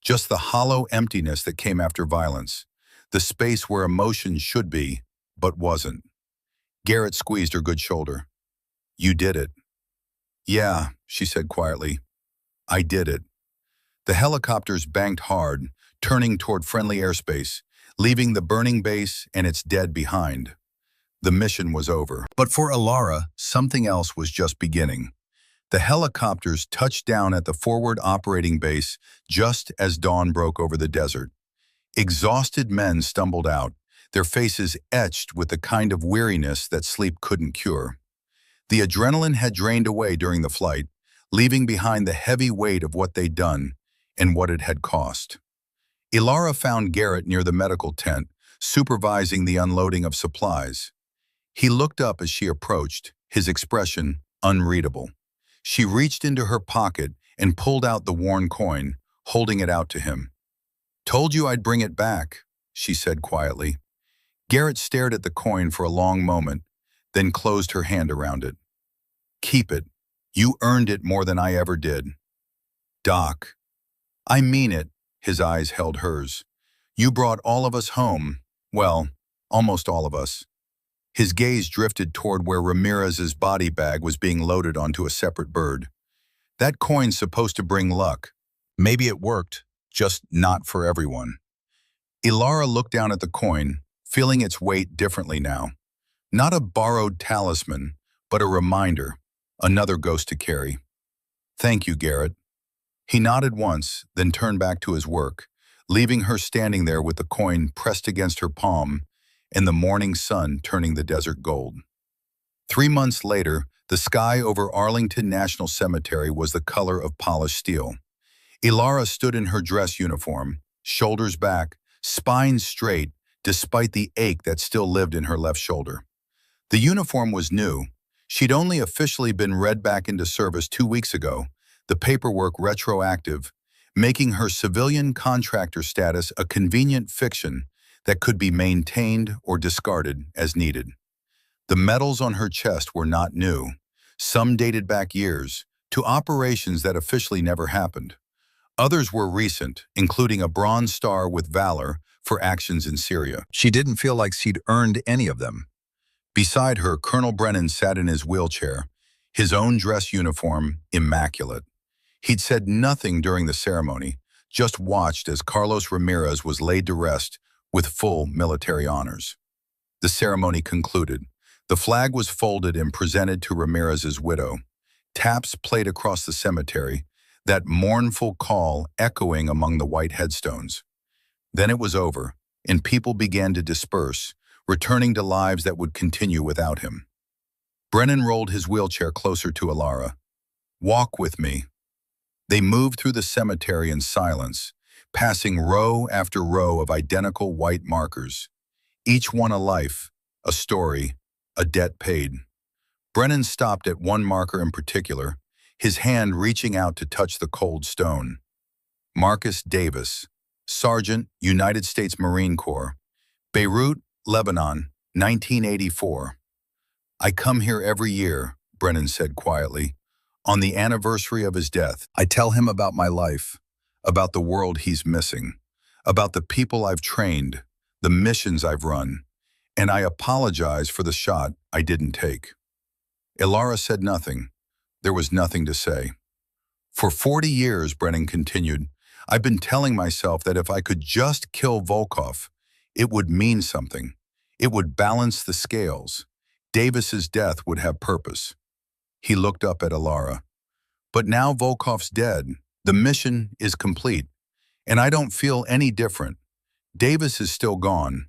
Just the hollow emptiness that came after violence. The space where emotion should be, but wasn't. Garrett squeezed her good shoulder. "You did it." "Yeah," she said quietly. "I did it." The helicopters banked hard, turning toward friendly airspace, leaving the burning base and its dead behind. The mission was over. But for Ilara, something else was just beginning. The helicopters touched down at the forward operating base just as dawn broke over the desert. Exhausted men stumbled out, their faces etched with the kind of weariness that sleep couldn't cure. The adrenaline had drained away during the flight, leaving behind the heavy weight of what they'd done and what it had cost. Ilara found Garrett near the medical tent, supervising the unloading of supplies. He looked up as she approached, his expression unreadable. She reached into her pocket and pulled out the worn coin, holding it out to him. "Told you I'd bring it back," she said quietly. Garrett stared at the coin for a long moment, then closed her hand around it. "Keep it. You earned it more than I ever did." "Doc." "I mean it." His eyes held hers. "You brought all of us home. Well, almost all of us." His gaze drifted toward where Ramirez's body bag was being loaded onto a separate bird. "That coin's supposed to bring luck. Maybe it worked, just not for everyone." Ilara looked down at the coin, feeling its weight differently now. Not a borrowed talisman, but a reminder, another ghost to carry. "Thank you, Garrett." He nodded once, then turned back to his work, leaving her standing there with the coin pressed against her palm and the morning sun turning the desert gold. 3 months later, the sky over Arlington National Cemetery was the color of polished steel. Ilara stood in her dress uniform, shoulders back, spine straight, despite the ache that still lived in her left shoulder. The uniform was new. She'd only officially been read back into service 2 weeks ago, the paperwork retroactive, making her civilian contractor status a convenient fiction that could be maintained or discarded as needed. The medals on her chest were not new. Some dated back years, to operations that officially never happened. Others were recent, including a Bronze Star with Valor for actions in Syria. She didn't feel like she'd earned any of them. Beside her, Colonel Brennan sat in his wheelchair, his own dress uniform immaculate. He'd said nothing during the ceremony, just watched as Carlos Ramirez was laid to rest with full military honors. The ceremony concluded. The flag was folded and presented to Ramirez's widow. Taps played across the cemetery, that mournful call echoing among the white headstones. Then it was over, and people began to disperse, returning to lives that would continue without him. Brennan rolled his wheelchair closer to Ilara. "Walk with me." They moved through the cemetery in silence, passing row after row of identical white markers. Each one a life, a story, a debt paid. Brennan stopped at one marker in particular, his hand reaching out to touch the cold stone. Marcus Davis, Sergeant, United States Marine Corps, Beirut, Lebanon, 1984. "I come here every year," Brennan said quietly. "On the anniversary of his death, I tell him about my life, about the world he's missing, about the people I've trained, the missions I've run, and I apologize for the shot I didn't take." Ilara said nothing. There was nothing to say. "For 40 years, Brennan continued, I've been telling myself that if I could just kill Volkov, it would mean something. It would balance the scales. Davis's death would have purpose." He looked up at Ilara. "But now Volkov's dead. The mission is complete. And I don't feel any different. Davis is still gone.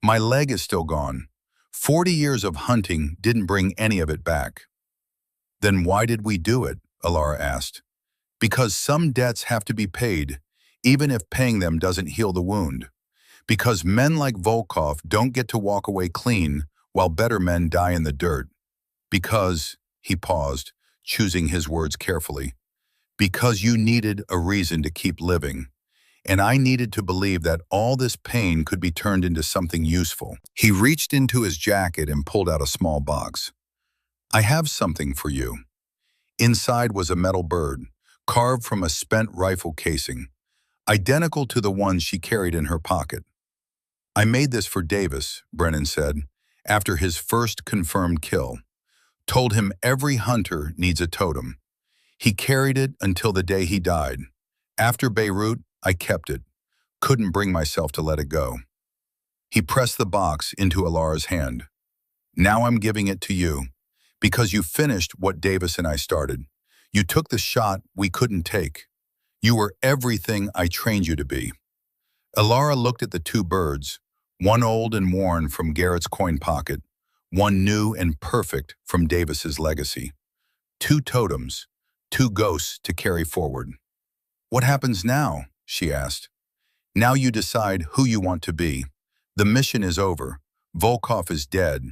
My leg is still gone. 40 years of hunting didn't bring any of it back." "Then why did we do it?" Alara asked. Because some debts have to be paid, even if paying them doesn't heal the wound. Because men like Volkov don't get to walk away clean while better men die in the dirt. Because, he paused, choosing his words carefully, because you needed a reason to keep living. And I needed to believe that all this pain could be turned into something useful. He reached into his jacket and pulled out a small box. I have something for you. Inside was a metal bird, carved from a spent rifle casing, identical to the one she carried in her pocket. I made this for Davis, Brennan said, after his first confirmed kill. Told him every hunter needs a totem. He carried it until the day he died. After Beirut, I kept it. Couldn't bring myself to let it go. He pressed the box into Alara's hand. Now I'm giving it to you, because you finished what Davis and I started. You took the shot we couldn't take. You were everything I trained you to be. Alara looked at the two birds, one old and worn from Garrett's coin pocket, one new and perfect from Davis's legacy. Two totems, two ghosts to carry forward. What happens now? She asked. Now you decide who you want to be. The mission is over. Volkov is dead.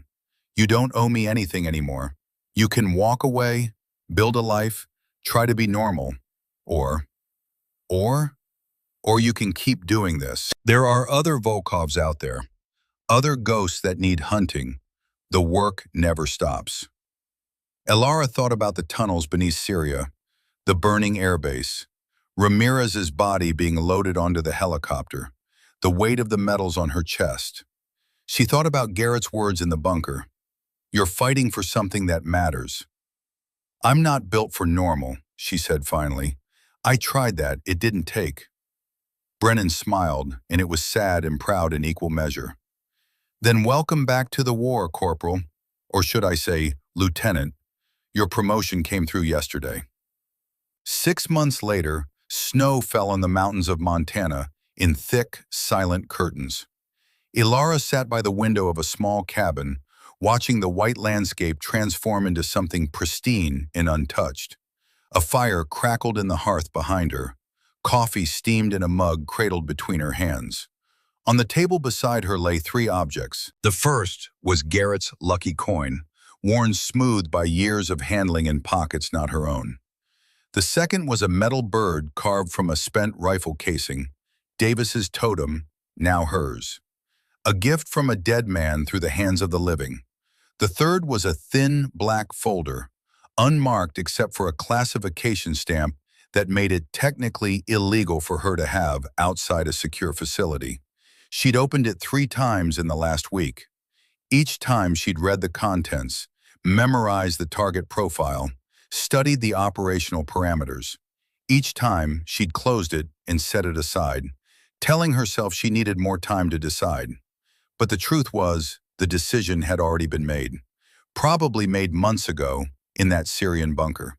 You don't owe me anything anymore. You can walk away, build a life, try to be normal. Or you can keep doing this. There are other Volkovs out there, other ghosts that need hunting. The work never stops. Alara thought about the tunnels beneath Syria, the burning airbase, Ramirez's body being loaded onto the helicopter, the weight of the metals on her chest. She thought about Garrett's words in the bunker. You're fighting for something that matters. I'm not built for normal, she said finally. I tried that, it didn't take. Brennan smiled, and it was sad and proud in equal measure. Then welcome back to the war, Corporal, or should I say, Lieutenant. Your promotion came through yesterday. 6 months later, snow fell on the mountains of Montana in thick, silent curtains. Alara sat by the window of a small cabin, watching the white landscape transform into something pristine and untouched. A fire crackled in the hearth behind her. Coffee steamed in a mug cradled between her hands. On the table beside her lay 3 objects. The first was Garrett's lucky coin, worn smooth by years of handling in pockets not her own. The second was a metal bird carved from a spent rifle casing, Davis's totem, now hers. A gift from a dead man through the hands of the living. The third was a thin black folder, unmarked except for a classification stamp that made it technically illegal for her to have outside a secure facility. She'd opened it 3 times in the last week. Each time she'd read the contents, memorized the target profile, studied the operational parameters. Each time she'd closed it and set it aside, telling herself she needed more time to decide. But the truth was, the decision had already been made. Probably made months ago in that Syrian bunker.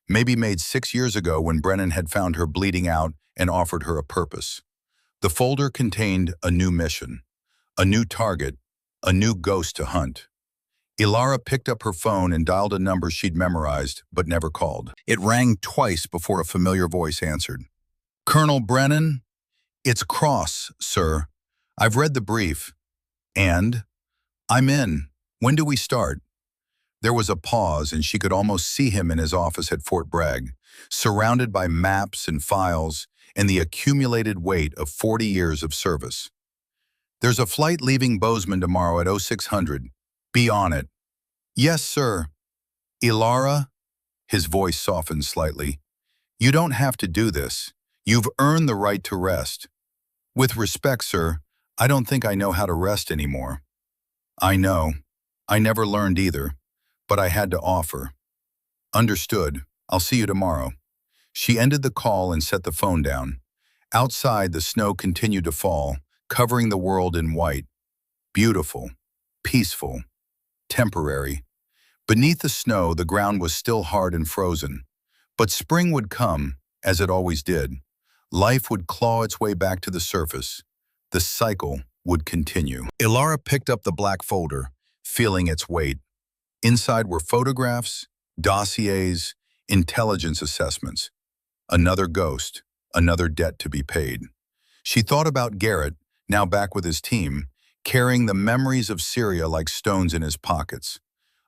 Maybe made 6 years ago when Brennan had found her bleeding out and offered her a purpose. The folder contained a new mission, a new target, a new ghost to hunt. Alara picked up her phone and dialed a number she'd memorized but never called. It rang twice before a familiar voice answered. Colonel Brennan? It's Cross, sir. I've read the brief. And? I'm in. When do we start? There was a pause, and she could almost see him in his office at Fort Bragg, surrounded by maps and files and the accumulated weight of 40 years of service. There's a flight leaving Bozeman tomorrow at 0600. Be on it. Yes, sir. Alara, his voice softened slightly. You don't have to do this. You've earned the right to rest. With respect, sir, I don't think I know how to rest anymore. I know. I never learned either, but I had to offer. Understood. I'll see you tomorrow. She ended the call and set the phone down. Outside, the snow continued to fall, covering the world in white. Beautiful, peaceful, temporary. Beneath the snow, the ground was still hard and frozen. But spring would come, as it always did. Life would claw its way back to the surface. The cycle would continue. Alara picked up the black folder, feeling its weight. Inside were photographs, dossiers, intelligence assessments, another ghost, another debt to be paid. She thought about Garrett, now back with his team, carrying the memories of Syria like stones in his pockets.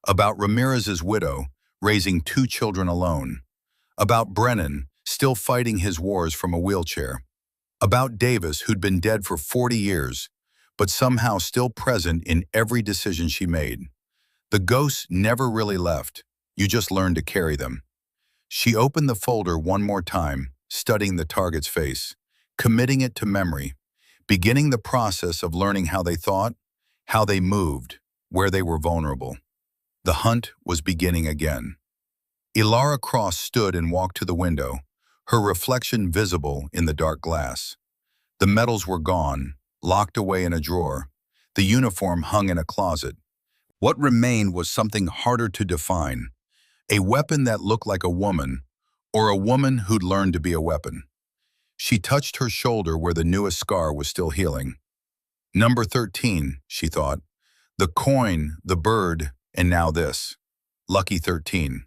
About Ramirez's widow, raising 2 children alone. About Brennan, still fighting his wars from a wheelchair. About Davis, who'd been dead for 40 years, but somehow still present in every decision she made. The ghosts never really left. You just learned to carry them. She opened the folder one more time, studying the target's face, committing it to memory, beginning the process of learning how they thought, how they moved, where they were vulnerable. The hunt was beginning again. Ilara Cross stood and walked to the window, her reflection visible in the dark glass. The medals were gone, locked away in a drawer. The uniform hung in a closet. What remained was something harder to define, a weapon that looked like a woman, or a woman who'd learned to be a weapon. She touched her shoulder where the newest scar was still healing. Number 13, she thought. The coin, the bird, and now this. Lucky 13.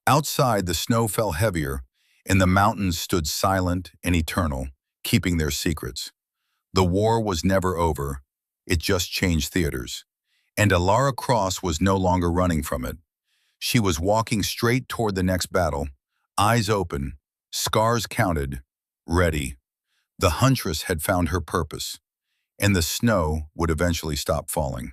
Outside, the snow fell heavier, and the mountains stood silent and eternal, keeping their secrets. The war was never over. It just changed theaters. And Ilara Cross was no longer running from it. She was walking straight toward the next battle, eyes open, scars counted, ready. The huntress had found her purpose, and the snow would eventually stop falling.